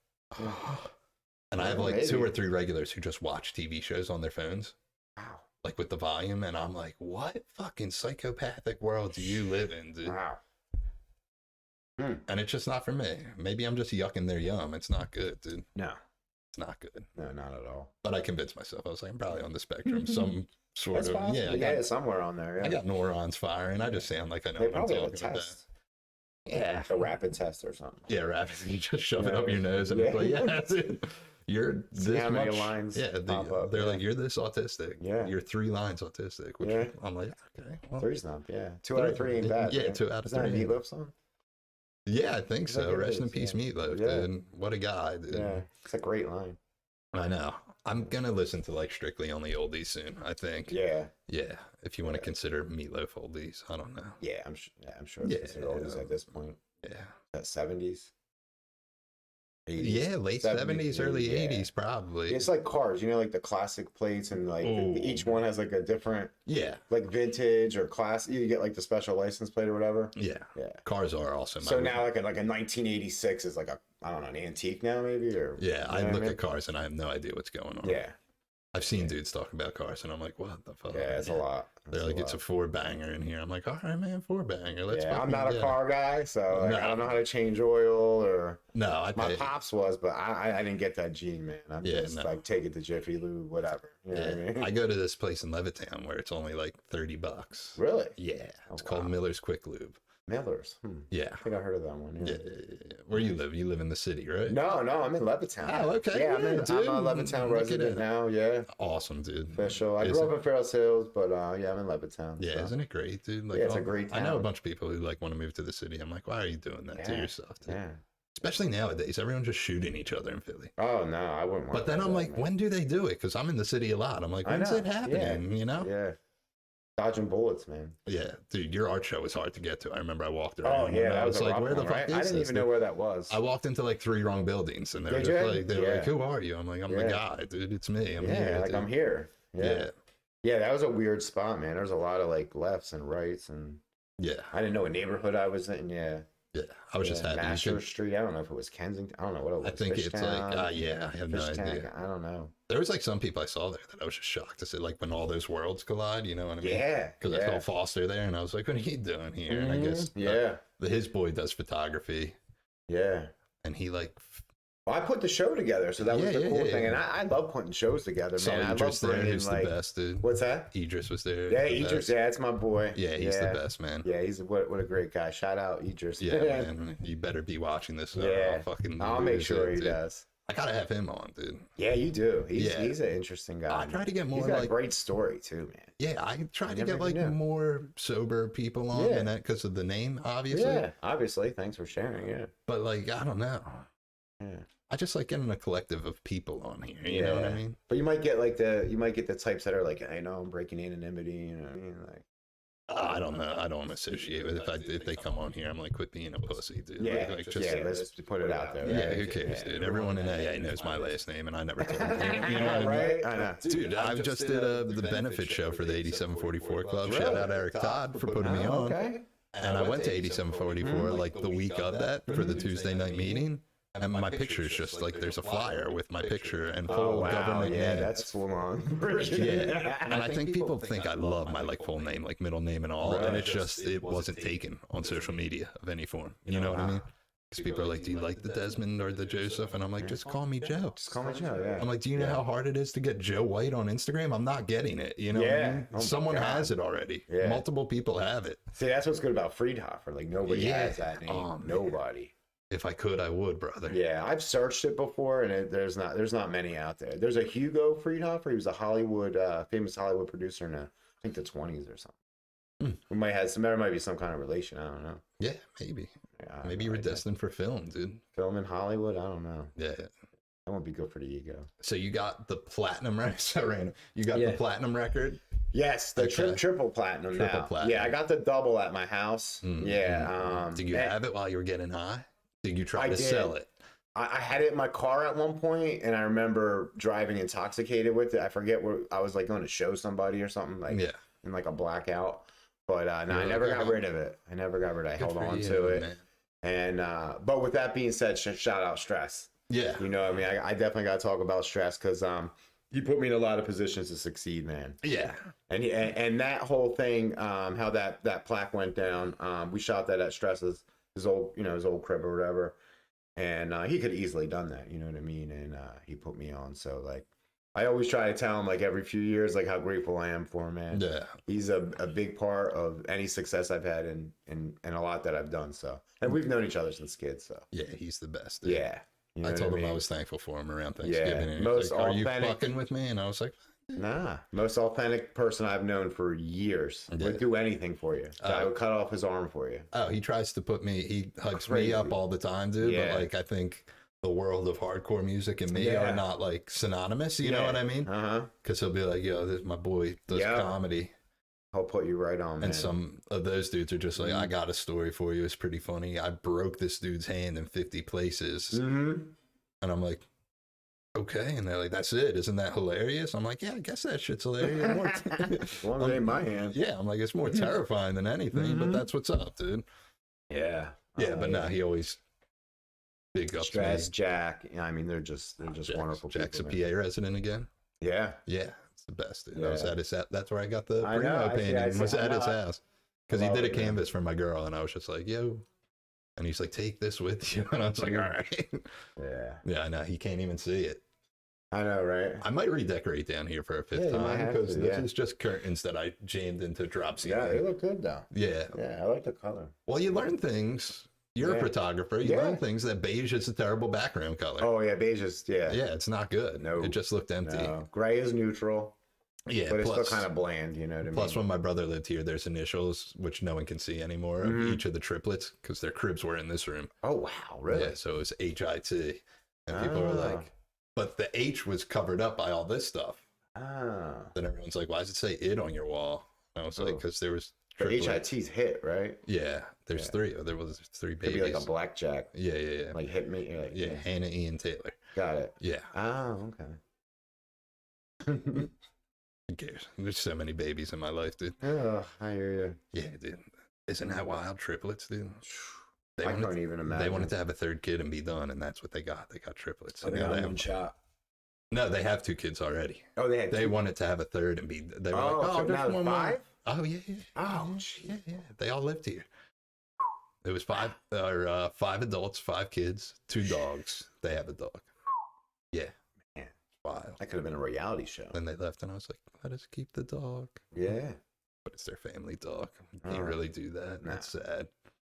Speaker 1: and I have like
Speaker 2: Maybe.
Speaker 1: 2 or 3 regulars who just watch TV shows on their phones,
Speaker 2: Wow.
Speaker 1: like with the volume. And I'm like, what fucking psychopathic world do you live in, dude?
Speaker 2: Wow.
Speaker 1: And it's just not for me. Maybe I'm just yucking their yum. It's not good, dude.
Speaker 2: No.
Speaker 1: It's not good.
Speaker 2: No, not at all.
Speaker 1: But I convinced myself. I was like, I'm probably on the spectrum. Some sort
Speaker 2: That's
Speaker 1: of,
Speaker 2: possible.
Speaker 1: yeah.
Speaker 2: You got it somewhere on there. Yeah.
Speaker 1: I got neurons firing. I just sound like I know
Speaker 2: They
Speaker 1: what I'm
Speaker 2: probably have a
Speaker 1: talking about.
Speaker 2: test.
Speaker 1: Yeah.
Speaker 2: A rapid test or something.
Speaker 1: Yeah, rapid. You just shove it
Speaker 2: Yeah.
Speaker 1: up your nose and it's
Speaker 2: Yeah.
Speaker 1: like, yeah, that's it. You're
Speaker 2: See
Speaker 1: this
Speaker 2: how many
Speaker 1: much.
Speaker 2: lines
Speaker 1: Yeah,
Speaker 2: pop up,
Speaker 1: they're
Speaker 2: yeah.
Speaker 1: like, you're this autistic.
Speaker 2: Yeah.
Speaker 1: You're 3 lines autistic. Which
Speaker 2: Yeah.
Speaker 1: I'm like, okay. Well,
Speaker 2: Three's not. Yeah. 2 out of 3 ain't bad.
Speaker 1: Yeah,
Speaker 2: right?
Speaker 1: 2 out of
Speaker 2: Is that a
Speaker 1: 3.
Speaker 2: Meatloaf song?
Speaker 1: Yeah, I think
Speaker 2: Is that
Speaker 1: so.
Speaker 2: good?
Speaker 1: Rest in
Speaker 2: It is,
Speaker 1: peace,
Speaker 2: yeah.
Speaker 1: Meatloaf,
Speaker 2: Yeah.
Speaker 1: dude. What a guy, dude.
Speaker 2: Yeah. It's a great line.
Speaker 1: I know. I'm gonna listen to like Strictly Only Oldies soon. I think.
Speaker 2: Yeah.
Speaker 1: Yeah. If you want to consider Meatloaf oldies, I don't know.
Speaker 2: Yeah. I'm sure. Yeah. I'm sure it's considered oldies at this point.
Speaker 1: Yeah.
Speaker 2: That 70s. 80s.
Speaker 1: Yeah, late 70s, early
Speaker 2: yeah.
Speaker 1: 80s, probably.
Speaker 2: It's like cars, like the classic plates, and like
Speaker 1: Ooh.
Speaker 2: each one has like a different,
Speaker 1: Yeah.
Speaker 2: like vintage or class. You get like the special license plate or whatever.
Speaker 1: Yeah.
Speaker 2: Yeah.
Speaker 1: Cars are awesome.
Speaker 2: So now like a 1986 is like I don't know, an antique now maybe, or
Speaker 1: Yeah,
Speaker 2: you know
Speaker 1: I
Speaker 2: what
Speaker 1: look
Speaker 2: mean?
Speaker 1: at cars and I have no idea what's going on.
Speaker 2: Yeah,
Speaker 1: I've seen dudes talk about cars and I'm like, what the fuck?
Speaker 2: yeah, it's a lot.
Speaker 1: They're like, it's a 4-banger in here. I'm like, all right, man, 4-banger. Let's
Speaker 2: Yeah, I'm
Speaker 1: fucking
Speaker 2: not a
Speaker 1: get it."
Speaker 2: car guy, so like,
Speaker 1: No.
Speaker 2: I don't know how to change oil or.
Speaker 1: No, I
Speaker 2: My
Speaker 1: pay.
Speaker 2: pops was, but I didn't get that gene, man. I'm
Speaker 1: Yeah,
Speaker 2: just
Speaker 1: no.
Speaker 2: like take it to Jiffy Lube, whatever. You know what I
Speaker 1: Yeah.
Speaker 2: mean?
Speaker 1: I go to this place in Levittown where it's only like $30.
Speaker 2: Really?
Speaker 1: Yeah, it's
Speaker 2: Oh,
Speaker 1: called
Speaker 2: wow.
Speaker 1: Miller's Quick Lube.
Speaker 2: Miller's.
Speaker 1: Yeah.
Speaker 2: I think I heard of that one.
Speaker 1: Yeah. Where you live? You live in the city, right?
Speaker 2: No, I'm in Levittown.
Speaker 1: Oh, okay.
Speaker 2: Yeah,
Speaker 1: Yeah,
Speaker 2: I'm a
Speaker 1: dude.
Speaker 2: Levittown
Speaker 1: Look at
Speaker 2: resident
Speaker 1: it.
Speaker 2: now. Yeah,
Speaker 1: Awesome, dude.
Speaker 2: official. I
Speaker 1: Is
Speaker 2: grew
Speaker 1: it-
Speaker 2: up in Fairhouse Hills, but yeah, I'm in Levittown.
Speaker 1: Yeah,
Speaker 2: so.
Speaker 1: isn't it great, dude? Like,
Speaker 2: Yeah, it's a
Speaker 1: all-
Speaker 2: great
Speaker 1: I know a
Speaker 2: town.
Speaker 1: bunch of people who like want to move to the city. I'm like, why are you doing that to
Speaker 2: Yeah,
Speaker 1: yourself? Dude?
Speaker 2: Yeah.
Speaker 1: Especially nowadays, everyone's just shooting each other in Philly.
Speaker 2: Oh no, I wouldn't want.
Speaker 1: But then
Speaker 2: to do
Speaker 1: I'm
Speaker 2: that,
Speaker 1: like,
Speaker 2: man.
Speaker 1: when do they do it? Because I'm in the city a lot. I'm like,
Speaker 2: I
Speaker 1: when's
Speaker 2: know,
Speaker 1: it happening? You know?
Speaker 2: Yeah. Dodging bullets, man.
Speaker 1: Yeah, dude, your art show was hard to get to. I remember I walked
Speaker 2: Oh
Speaker 1: around.
Speaker 2: yeah,
Speaker 1: and I
Speaker 2: that
Speaker 1: was
Speaker 2: was a
Speaker 1: like,
Speaker 2: rough
Speaker 1: where the
Speaker 2: one,
Speaker 1: fuck
Speaker 2: right?
Speaker 1: is
Speaker 2: I didn't
Speaker 1: this?
Speaker 2: even know where that was.
Speaker 1: I walked into like 3 wrong buildings, and they were
Speaker 2: Did
Speaker 1: just
Speaker 2: you?
Speaker 1: like, they were like,
Speaker 2: Yeah.
Speaker 1: who are you? I'm like, I'm the
Speaker 2: Yeah.
Speaker 1: guy, dude. It's me. I'm
Speaker 2: yeah,
Speaker 1: here.
Speaker 2: like
Speaker 1: dude.
Speaker 2: I'm here. Yeah.
Speaker 1: Yeah,
Speaker 2: Yeah, that was a weird spot, man. There's a lot of like lefts and rights, and
Speaker 1: yeah,
Speaker 2: I didn't know what neighborhood I was in. Yeah.
Speaker 1: yeah. I was just
Speaker 2: Yeah,
Speaker 1: happy. you
Speaker 2: Master
Speaker 1: could-
Speaker 2: Street. I don't know if it was Kensington. I don't know what it was.
Speaker 1: I think it's like,
Speaker 2: Fishtown,
Speaker 1: yeah, I have no
Speaker 2: Fishtown,
Speaker 1: idea.
Speaker 2: I don't know.
Speaker 1: There was like some people I saw there that I was just shocked to see, like when all those worlds collide. You know what I mean?
Speaker 2: Yeah.
Speaker 1: Because I
Speaker 2: yeah.
Speaker 1: saw Foster there, and I was like, what are you doing here? And I
Speaker 2: Mhm,
Speaker 1: guess
Speaker 2: yeah.
Speaker 1: his boy does photography,
Speaker 2: Yeah.
Speaker 1: and he like
Speaker 2: Well, I put the show together, so that was
Speaker 1: Yeah,
Speaker 2: the
Speaker 1: yeah,
Speaker 2: cool
Speaker 1: yeah,
Speaker 2: thing.
Speaker 1: yeah.
Speaker 2: And I love putting shows together,
Speaker 1: saw
Speaker 2: man. I love
Speaker 1: Idris there,
Speaker 2: bringing
Speaker 1: who's
Speaker 2: like
Speaker 1: the best, dude.
Speaker 2: what's that?
Speaker 1: Idris was there.
Speaker 2: Yeah,
Speaker 1: the
Speaker 2: Idris.
Speaker 1: best.
Speaker 2: Yeah, that's my boy.
Speaker 1: Yeah, he's the best, man.
Speaker 2: Yeah, he's what a great guy. Shout out Idris.
Speaker 1: Yeah, man. You better be watching this. Or
Speaker 2: Yeah.
Speaker 1: I'll fucking
Speaker 2: I'll make
Speaker 1: lose
Speaker 2: sure
Speaker 1: it,
Speaker 2: he
Speaker 1: dude.
Speaker 2: does.
Speaker 1: I gotta have him on, dude.
Speaker 2: Yeah, you do. He's
Speaker 1: Yeah.
Speaker 2: he's an interesting guy.
Speaker 1: I try to get more
Speaker 2: He's got a
Speaker 1: like
Speaker 2: great story too, man.
Speaker 1: yeah. I try to
Speaker 2: never
Speaker 1: get like
Speaker 2: knew.
Speaker 1: more sober people on,
Speaker 2: Yeah.
Speaker 1: and that because of the name, obviously.
Speaker 2: Yeah, obviously. Thanks for sharing. Yeah.
Speaker 1: But like, I don't know.
Speaker 2: Yeah.
Speaker 1: I just like getting a collective of people on here. You know what I
Speaker 2: Yeah.
Speaker 1: mean?
Speaker 2: But you might get the types that are like, I know I'm breaking anonymity. You know what I mean? Like,
Speaker 1: I don't know. I don't associate with it. If they come on here, I'm like, quit being a pussy, dude.
Speaker 2: Yeah,
Speaker 1: Like, just,
Speaker 2: yeah. Let's put it out there.
Speaker 1: yeah,
Speaker 2: Right?
Speaker 1: who cares, dude? Everyone in AA knows my last name, and I never told them.
Speaker 2: You know, right? I know.
Speaker 1: Dude, I just did the benefit show for the 8744 Club. Shout out Eric Todd for putting me on.
Speaker 2: Okay.
Speaker 1: And I went to 8744 like the week of that for the Tuesday night meeting. And my picture is just like there's a flyer with my picture and full
Speaker 2: Oh wow,
Speaker 1: government
Speaker 2: yeah,
Speaker 1: name.
Speaker 2: that's full on.
Speaker 1: Yeah, and I think people think I love my like full name, like middle name and all, and it's just it wasn't taken on social media of any form. You know what I mean? Because people are like, "Do you like the Desmond or the Joseph?" And I'm like, "Just call me Joe."
Speaker 2: Just call me Joe. Yeah.
Speaker 1: I'm like, "Do you know how hard it is to get Joe White on Instagram? I'm not getting it. You know, what I
Speaker 2: Yeah.
Speaker 1: mean?
Speaker 2: Oh my
Speaker 1: Someone
Speaker 2: God.
Speaker 1: has it already.
Speaker 2: Yeah.
Speaker 1: Multiple people have it.
Speaker 2: See, that's what's good about Friedhofer. Like nobody
Speaker 1: Yeah.
Speaker 2: has that name.
Speaker 1: Oh, man.
Speaker 2: Nobody.
Speaker 1: If I could, I would, brother."
Speaker 2: Yeah, I've searched it before, and there's not many out there. There's a Hugo Friedhofer. He was a Hollywood, famous Hollywood producer in I think the 20s or something. We might have some. There might be some kind of relation. I don't know.
Speaker 1: Yeah, maybe.
Speaker 2: Yeah, I have
Speaker 1: Maybe
Speaker 2: no
Speaker 1: you were
Speaker 2: idea.
Speaker 1: destined for film, dude.
Speaker 2: Film in Hollywood. I don't know.
Speaker 1: Yeah.
Speaker 2: That won't be good for the ego.
Speaker 1: So you got the platinum record. So random. You got the platinum record.
Speaker 2: Yes, the
Speaker 1: Okay.
Speaker 2: triple platinum
Speaker 1: Triple
Speaker 2: now.
Speaker 1: platinum.
Speaker 2: Yeah, I got the double at my house.
Speaker 1: Mm,
Speaker 2: Yeah.
Speaker 1: Did you
Speaker 2: and
Speaker 1: have it while you were getting high? Did you try
Speaker 2: I
Speaker 1: to
Speaker 2: did.
Speaker 1: sell it?
Speaker 2: I had it in my car at one point, and I remember driving intoxicated with it. I forget where I was like going to show somebody or something, like
Speaker 1: Yeah.
Speaker 2: in like a blackout. But no,
Speaker 1: You're
Speaker 2: I
Speaker 1: like,
Speaker 2: never got
Speaker 1: "Okay."
Speaker 2: rid of it. I never got rid of it. I
Speaker 1: Good
Speaker 2: held
Speaker 1: for
Speaker 2: on
Speaker 1: you,
Speaker 2: to it.
Speaker 1: man.
Speaker 2: And but with that being said, shout out Stress.
Speaker 1: Yeah.
Speaker 2: You know what I mean? I definitely got to talk about Stress because he put me in a lot of positions to succeed, man.
Speaker 1: Yeah.
Speaker 2: And that whole thing, how that plaque went down, we shot that at Stress's his old crib or whatever, and he could have easily done that, you know what I mean? And he put me on, so like I always try to tell him like every few years like how grateful I am for him, man.
Speaker 1: Yeah.
Speaker 2: He's a big part of any success I've had and a lot that I've done. So, and we've known each other since kids, so
Speaker 1: Yeah. He's the best. Dude.
Speaker 2: yeah. You know
Speaker 1: I
Speaker 2: what
Speaker 1: told him I
Speaker 2: mean?
Speaker 1: was thankful for him around Thanksgiving. and he
Speaker 2: most
Speaker 1: was like, "Are you
Speaker 2: authentic-
Speaker 1: fucking with me?" And I was like,
Speaker 2: Nah, most authentic person I've known for years.
Speaker 1: Yeah.
Speaker 2: Would do anything for you. I would cut off his arm for you.
Speaker 1: "Oh, he tries to put me. He hugs
Speaker 2: Crazy.
Speaker 1: me up all the time, dude."
Speaker 2: Yeah.
Speaker 1: But like, I think the world of hardcore music and me
Speaker 2: Yeah.
Speaker 1: are not like synonymous. You know what I mean?
Speaker 2: Uh-huh.
Speaker 1: Because he'll be like, "Yo, this my boy does
Speaker 2: Yeah.
Speaker 1: comedy."
Speaker 2: I'll put you right on, man.
Speaker 1: And some of those dudes are just like, "I got a story for you. It's pretty funny. I broke this dude's hand in 50 places."
Speaker 2: Mm-hmm.
Speaker 1: And I'm like, "Okay." And they're like, "That's it? Isn't that hilarious?" I'm like, "Yeah, I guess that shit's hilarious." More
Speaker 2: As long as it ain't my hand.
Speaker 1: yeah, I'm like, it's more terrifying than anything, but
Speaker 2: Mhm.
Speaker 1: that's what's up, dude.
Speaker 2: Yeah.
Speaker 1: Yeah, but no, he always big up
Speaker 2: Stress,
Speaker 1: to me.
Speaker 2: Jack. Yeah, I mean, they're just wonderful
Speaker 1: Jack's
Speaker 2: people.
Speaker 1: a PA resident again.
Speaker 2: Yeah.
Speaker 1: Yeah, it's the best, dude. I was
Speaker 2: Yeah.
Speaker 1: at his, that's where I got the
Speaker 2: I know,
Speaker 1: Primo
Speaker 2: I see-
Speaker 1: painting.
Speaker 2: I see-
Speaker 1: Was
Speaker 2: I
Speaker 1: at his
Speaker 2: know.
Speaker 1: house because he
Speaker 2: love
Speaker 1: did a
Speaker 2: it, man.
Speaker 1: canvas for my girl, and I was just like, "Yo," and he's like, "Take this with you," and I was like, "All right."
Speaker 2: Yeah.
Speaker 1: Yeah, I know he can't even see it.
Speaker 2: I know, right?
Speaker 1: I might redecorate down here for a
Speaker 2: Yeah,
Speaker 1: fifth
Speaker 2: you might
Speaker 1: time
Speaker 2: have
Speaker 1: because
Speaker 2: to,
Speaker 1: this
Speaker 2: yeah.
Speaker 1: is just curtains that I jammed into drop
Speaker 2: Yeah,
Speaker 1: ceiling.
Speaker 2: they look good though.
Speaker 1: Yeah.
Speaker 2: Yeah, I like the color.
Speaker 1: Well, you learn things. You're a
Speaker 2: Yeah.
Speaker 1: photographer. You
Speaker 2: Yeah.
Speaker 1: learn things that beige is a terrible background color.
Speaker 2: Oh yeah, beige is
Speaker 1: Yeah, it's not good.
Speaker 2: No.
Speaker 1: It just looked empty.
Speaker 2: no. Gray is neutral,
Speaker 1: Yeah,
Speaker 2: but it's
Speaker 1: plus,
Speaker 2: still kind of bland. You know what I mean?
Speaker 1: plus when my brother lived here, there's initials which no one can see anymore of
Speaker 2: Mhm.
Speaker 1: each of the triplets because their cribs were in this room.
Speaker 2: Oh wow, really?
Speaker 1: Yeah, so it was HIT, and people were
Speaker 2: Ah.
Speaker 1: like, but the H was covered up by all this stuff.
Speaker 2: Ah,
Speaker 1: Then everyone's like, "Why does it say it on your wall?" And I was like,
Speaker 2: Oh.
Speaker 1: "Because there was
Speaker 2: the
Speaker 1: triplets."
Speaker 2: HIT's hit, right?
Speaker 1: Yeah, there's
Speaker 2: Yeah.
Speaker 1: three. There was three
Speaker 2: Could
Speaker 1: babies.
Speaker 2: be like a blackjack,
Speaker 1: Yeah, yeah, yeah.
Speaker 2: like hit me. Like,
Speaker 1: Yeah, Hannah, Ian, Taylor.
Speaker 2: got it.
Speaker 1: Yeah,
Speaker 2: Oh, okay.
Speaker 1: who cares? There's so many babies in my life, dude.
Speaker 2: Oh, I hear you.
Speaker 1: Yeah, dude. Isn't that wild? Triplets, dude.
Speaker 2: I couldn't even imagine.
Speaker 1: They wanted to have a third kid and be done, and that's what they got. They got triplets.
Speaker 2: Oh,
Speaker 1: And
Speaker 2: they
Speaker 1: now
Speaker 2: got
Speaker 1: they
Speaker 2: one
Speaker 1: have,
Speaker 2: shot.
Speaker 1: no, they have 2 kids already.
Speaker 2: Oh, they had.
Speaker 1: They
Speaker 2: two.
Speaker 1: wanted to have a third and be. They were
Speaker 2: Oh,
Speaker 1: like,
Speaker 2: so
Speaker 1: "Oh,
Speaker 2: now
Speaker 1: there's one more."
Speaker 2: 5?
Speaker 1: Oh yeah, yeah.
Speaker 2: Oh,
Speaker 1: yeah,
Speaker 2: jeez.
Speaker 1: yeah, yeah. They all lived here. It was 5 adults, 5 kids, 2 dogs. They have a dog. Yeah,
Speaker 2: Man.
Speaker 1: wild.
Speaker 2: That could have been a reality show.
Speaker 1: Then they left, and I was like, "Let us keep the dog."
Speaker 2: Yeah.
Speaker 1: But it's their family dog. Do
Speaker 2: Oh.
Speaker 1: you really do that?
Speaker 2: Nah.
Speaker 1: That's sad.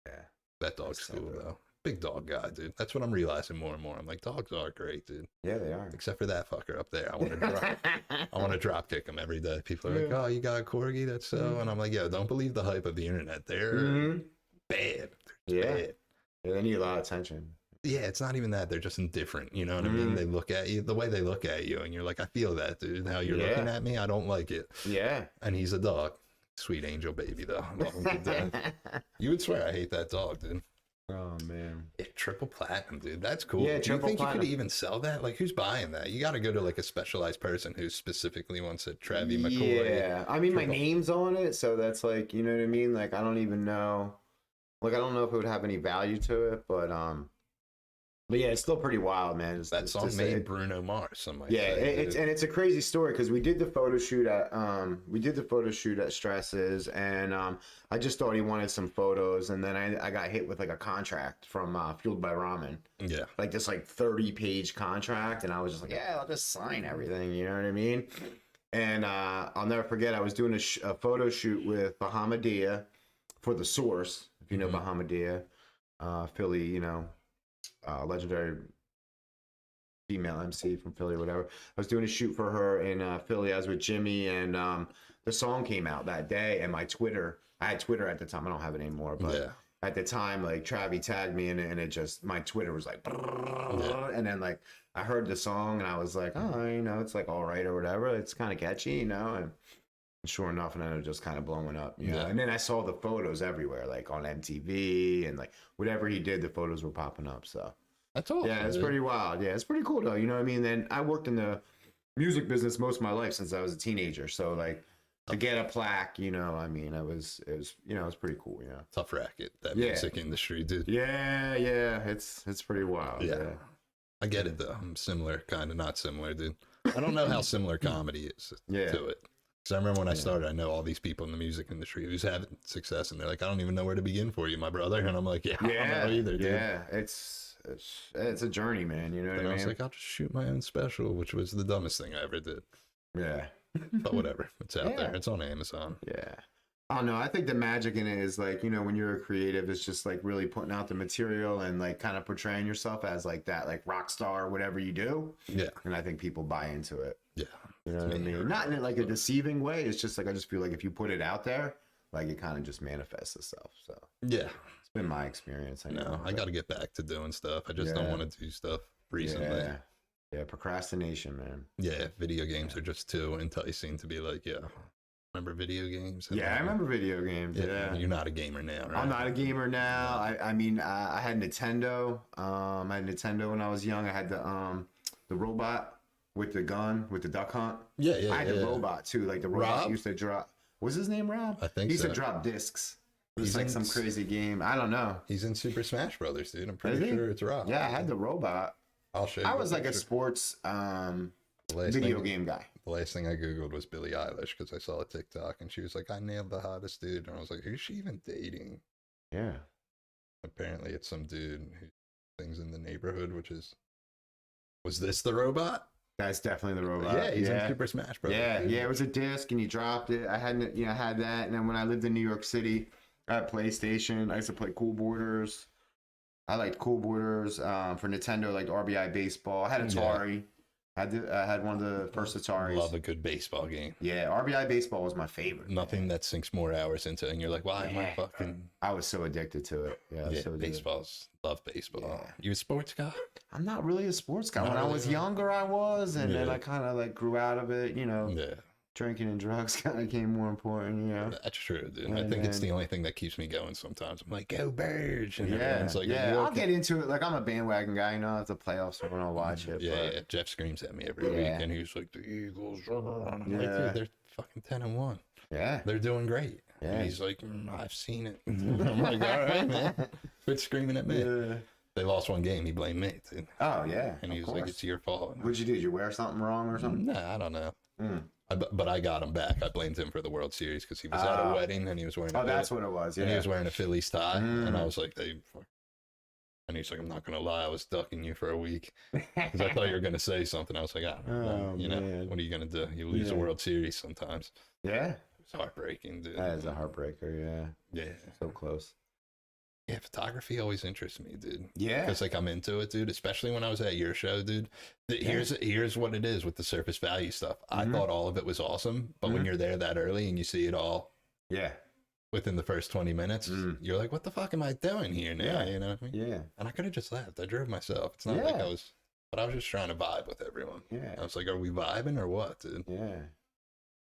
Speaker 2: Yeah.
Speaker 1: That dog's
Speaker 2: That's so
Speaker 1: cool
Speaker 2: good.
Speaker 1: though. Big dog guy, dude. That's what I'm realizing more and more. I'm like, dogs are great, dude.
Speaker 2: Yeah, they are.
Speaker 1: Except for that fucker up there. I want to drop. I want to drop kick him every day. People are like, "Oh, you got a corgi? That's so." And I'm like, "Yo, don't believe the hype of the internet. They're
Speaker 2: Mhm.
Speaker 1: bad.
Speaker 2: Yeah.
Speaker 1: Bad.
Speaker 2: Yeah, they need a lot of attention.
Speaker 1: Yeah, it's not even that. They're just indifferent. You know what I mean?
Speaker 2: Mhm.
Speaker 1: They look at you the way they look at you, and you're like, "I feel that, dude. How you're
Speaker 2: Yeah.
Speaker 1: looking at me, I don't like it."
Speaker 2: Yeah.
Speaker 1: And he's a dog, Sweet angel baby, though. I love him to death. You would swear I hate that dog, dude.
Speaker 2: Oh man.
Speaker 1: Yeah, triple platinum, dude. That's cool.
Speaker 2: Yeah,
Speaker 1: Do you
Speaker 2: triple
Speaker 1: think you
Speaker 2: platinum.
Speaker 1: could even sell that? Like, who's buying that? You got to go to like a specialized person who specifically wants a Travis McCoy.
Speaker 2: Yeah, I mean, my
Speaker 1: triple-
Speaker 2: name's on it, so that's like, you know what I mean? Like, I don't even know. Like, I don't know if it would have any value to it, but yeah, it's still pretty wild, man. It's,
Speaker 1: That
Speaker 2: it's
Speaker 1: song
Speaker 2: just-
Speaker 1: made Bruno Mars. Some might
Speaker 2: yeah,
Speaker 1: say,
Speaker 2: it's
Speaker 1: dude.
Speaker 2: and it's a crazy story because we did the photo shoot at Stresses, and I just thought he wanted some photos, and then I got hit with like a contract from Fueled by Ramen,
Speaker 1: Yeah.
Speaker 2: like this like 30-page contract, and I was just like, yeah, I'll just sign everything, you know what I mean? And I'll never forget, I was doing a photo shoot with Bahamadia for The Source, if you know Bahamadia, Philly, you know, legendary female MC from Philly or whatever. I was doing a shoot for her in Philly. I was with Jimmy, and the song came out that day, and my Twitter, I had Twitter at the time, I don't have it anymore, but
Speaker 1: Yeah.
Speaker 2: at the time, like Travi tagged me in it, and it just, my Twitter was like, and then like I heard the song, and I was like, oh, you know, it's like all right or whatever. It's kind of catchy, you know, and sure enough, and then it just kind of blowing up, you know.
Speaker 1: Yeah.
Speaker 2: And then I saw the photos everywhere, like on MTV, and like whatever he did, the photos were popping up. So
Speaker 1: That's all.
Speaker 2: yeah, it's pretty wild. Yeah, it's pretty cool though. You know what I mean? Then I worked in the music business most of my life since I was a teenager. So like to get a plaque, you know, I mean, it was, you know, it was pretty cool. You know.
Speaker 1: Tough racket, that
Speaker 2: Yeah.
Speaker 1: music industry, dude.
Speaker 2: Yeah, it's pretty wild.
Speaker 1: Yeah.
Speaker 2: Yeah.
Speaker 1: I get it, though. I'm similar, kind of not similar, dude. I don't know how similar comedy is
Speaker 2: Yeah.
Speaker 1: to it. Because I remember when I started, I know all these people in the music industry who's having success, and they're like, I don't even know where to begin for you, my brother. And I'm like, yeah, I don't know either, dude.
Speaker 2: Yeah, it's a journey, man. You know what
Speaker 1: And
Speaker 2: I
Speaker 1: I was
Speaker 2: mean?
Speaker 1: like, I'll just shoot my own special, which was the dumbest thing I ever did.
Speaker 2: Yeah.
Speaker 1: But whatever. It's out there.
Speaker 2: Yeah.
Speaker 1: It's on Amazon.
Speaker 2: Yeah. I don't know. I think the magic in it is like, you know, when you're a creative, it's just like really putting out the material and like kind of portraying yourself as like that, like rock star, whatever you do.
Speaker 1: Yeah.
Speaker 2: And I think people buy into it.
Speaker 1: Yeah.
Speaker 2: You know what I mean? Not in like a deceiving way. It's just like, I just feel like if you put it out there, like it kind of just manifests itself. So
Speaker 1: Yeah.
Speaker 2: it's been my experience.
Speaker 1: No, I got to get back to doing stuff. I just don't
Speaker 2: Yeah.
Speaker 1: want to do stuff recently.
Speaker 2: Yeah. Yeah. Procrastination, man.
Speaker 1: Yeah, video games are just too enticing to be like, yeah, remember video games? And
Speaker 2: Yeah. I remember video games. Yeah.
Speaker 1: You're not a gamer now, right?
Speaker 2: I'm not a gamer now. I mean, I had Nintendo. I had Nintendo when I was young. I had the robot with the gun with the duck hunt.
Speaker 1: Yeah, yeah,
Speaker 2: I had the
Speaker 1: yeah.
Speaker 2: robot too. Like the robot
Speaker 1: Rob?
Speaker 2: used to drop. Was his name Rob?
Speaker 1: I think
Speaker 2: he used
Speaker 1: so.
Speaker 2: to drop discs. It was
Speaker 1: He's
Speaker 2: like
Speaker 1: in
Speaker 2: some
Speaker 1: s-
Speaker 2: crazy game. I don't know.
Speaker 1: He's in Super Smash Brothers, dude. I'm
Speaker 2: Is
Speaker 1: pretty
Speaker 2: he?
Speaker 1: sure it's Rob.
Speaker 2: Yeah, I had the robot.
Speaker 1: I'll show you.
Speaker 2: I
Speaker 1: the
Speaker 2: was like a
Speaker 1: picture.
Speaker 2: sports
Speaker 1: The last
Speaker 2: video
Speaker 1: thing-
Speaker 2: game guy.
Speaker 1: The last thing I googled was Billie Eilish because I saw a TikTok and she was like, "I nailed the hottest dude," and I was like, "Who's she even dating?"
Speaker 2: Yeah.
Speaker 1: Apparently, it's some dude who sings in the neighborhood, which is. Was this the robot?
Speaker 2: That's definitely the robot.
Speaker 1: yeah, he's in Super Smash Brothers.
Speaker 2: Yeah,
Speaker 1: dude.
Speaker 2: yeah, it was a disc and he dropped it. I hadn't, you know, had that. And then when I lived in New York City, I had PlayStation. I used to play Cool Borders. I liked Cool Borders for Nintendo, like RBI Baseball. I had Atari. I had one of the first Ataris.
Speaker 1: Love a good baseball game.
Speaker 2: Yeah, RBI Baseball was my favorite.
Speaker 1: Nothing that sinks more hours into it, and you're like, why am I
Speaker 2: Yeah.
Speaker 1: fucking.
Speaker 2: I was so addicted to it. Yeah, I was
Speaker 1: Yeah,
Speaker 2: so addicted.
Speaker 1: baseballs. Love baseball.
Speaker 2: Yeah.
Speaker 1: You a sports guy?
Speaker 2: I'm not really a sports guy.
Speaker 1: Not
Speaker 2: When I
Speaker 1: really,
Speaker 2: was
Speaker 1: huh?
Speaker 2: younger, I was, and then
Speaker 1: Yeah.
Speaker 2: I kind of like grew out of it. You know,
Speaker 1: Yeah,
Speaker 2: drinking and drugs kind of became more important. You know.
Speaker 1: that's true, dude. I
Speaker 2: And
Speaker 1: think it's
Speaker 2: then-
Speaker 1: the only thing that keeps me going sometimes. I'm like, go Birds. And
Speaker 2: Yeah,
Speaker 1: everyone's like,
Speaker 2: yeah.
Speaker 1: "Are you
Speaker 2: I'll
Speaker 1: okay?"
Speaker 2: get into it. Like I'm a bandwagon guy. You know, if the playoffs are when I'll watch it.
Speaker 1: Yeah,
Speaker 2: but
Speaker 1: yeah, Jeff screams at me every week,
Speaker 2: Yeah.
Speaker 1: and he's like, "The Eagles." And I'm like,
Speaker 2: Yeah.
Speaker 1: dude, they're fucking 10-1.
Speaker 2: yeah.
Speaker 1: They're doing great.
Speaker 2: Yeah.
Speaker 1: And he's like, I've seen it. I'm like, all right, man. Quit screaming at me.
Speaker 2: Yeah.
Speaker 1: They lost one game. He blamed me, dude.
Speaker 2: Oh yeah.
Speaker 1: And he
Speaker 2: of
Speaker 1: was like,
Speaker 2: course.
Speaker 1: it's your fault.
Speaker 2: What'd you do? Did you wear something wrong or something?
Speaker 1: Nah, I don't know.
Speaker 2: Mm.
Speaker 1: But I got him back. I blamed him for the World Series because he was at a wedding and he was wearing a
Speaker 2: Oh, that's what it was.
Speaker 1: and he
Speaker 2: Yeah.
Speaker 1: was wearing a Phillies tie. And I
Speaker 2: Mm.
Speaker 1: was like, and he's like, I'm not gonna lie, I was ducking you for a week because I thought you were gonna say something. I was like,
Speaker 2: Oh,
Speaker 1: you know,
Speaker 2: man.
Speaker 1: what are you gonna do? You lose the
Speaker 2: Yeah.
Speaker 1: World Series sometimes.
Speaker 2: Yeah.
Speaker 1: It's heartbreaking, dude.
Speaker 2: That is a heartbreaker. Yeah.
Speaker 1: Yeah,
Speaker 2: So close.
Speaker 1: yeah. Photography always interests me, dude.
Speaker 2: Yeah.
Speaker 1: Because like I'm into it, dude. Especially when I was at your show, dude.
Speaker 2: Yeah.
Speaker 1: Here's what it is with the surface value stuff. I
Speaker 2: Mhm.
Speaker 1: thought all of it was awesome, but when
Speaker 2: Mhm.
Speaker 1: you're there that early and you see it all
Speaker 2: Yeah.
Speaker 1: within the first 20 minutes,
Speaker 2: Mm.
Speaker 1: you're like, what the fuck am I doing here now?
Speaker 2: Yeah.
Speaker 1: You know what I mean?
Speaker 2: Yeah.
Speaker 1: And I could have just left. I drove myself. It's not like
Speaker 2: Yeah.
Speaker 1: I was, but I was just trying to vibe with everyone. I
Speaker 2: Yeah.
Speaker 1: was like, are we vibing or what, dude?
Speaker 2: Yeah.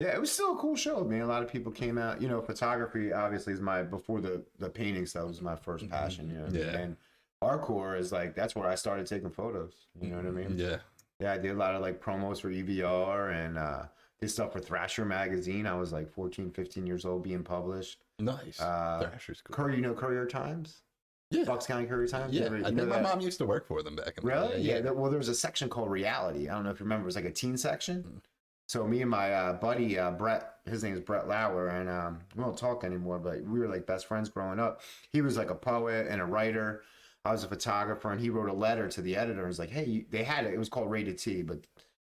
Speaker 2: Yeah, it was still a cool show, man. A lot of people came out. You know, photography obviously is before the painting stuff was my first passion. You know what I mean?
Speaker 1: Yeah.
Speaker 2: And hardcore is like that's where I started taking photos. You know what I mean?
Speaker 1: Yeah.
Speaker 2: Yeah, I did a lot of like promos for EVR and did stuff for Thrasher magazine. I was like 14, 15 years old being published.
Speaker 1: Nice. Thrasher's cool.
Speaker 2: Courier, you know Courier Times?
Speaker 1: Yeah.
Speaker 2: Bucks County Courier Times?
Speaker 1: Yeah.
Speaker 2: You
Speaker 1: I think my mom used to work for them back in the
Speaker 2: Really?
Speaker 1: day.
Speaker 2: Yeah. Well, there was a section called Reality. I don't know if you remember. It was like a teen section.
Speaker 1: Mm.
Speaker 2: So me and my buddy Brett, his name is Brett Lauer, and we don't talk anymore, but we were like best friends growing up. He was like a poet and a writer. I was a photographer, and he wrote a letter to the editor and was like, hey, they had it. It was called Rated T, but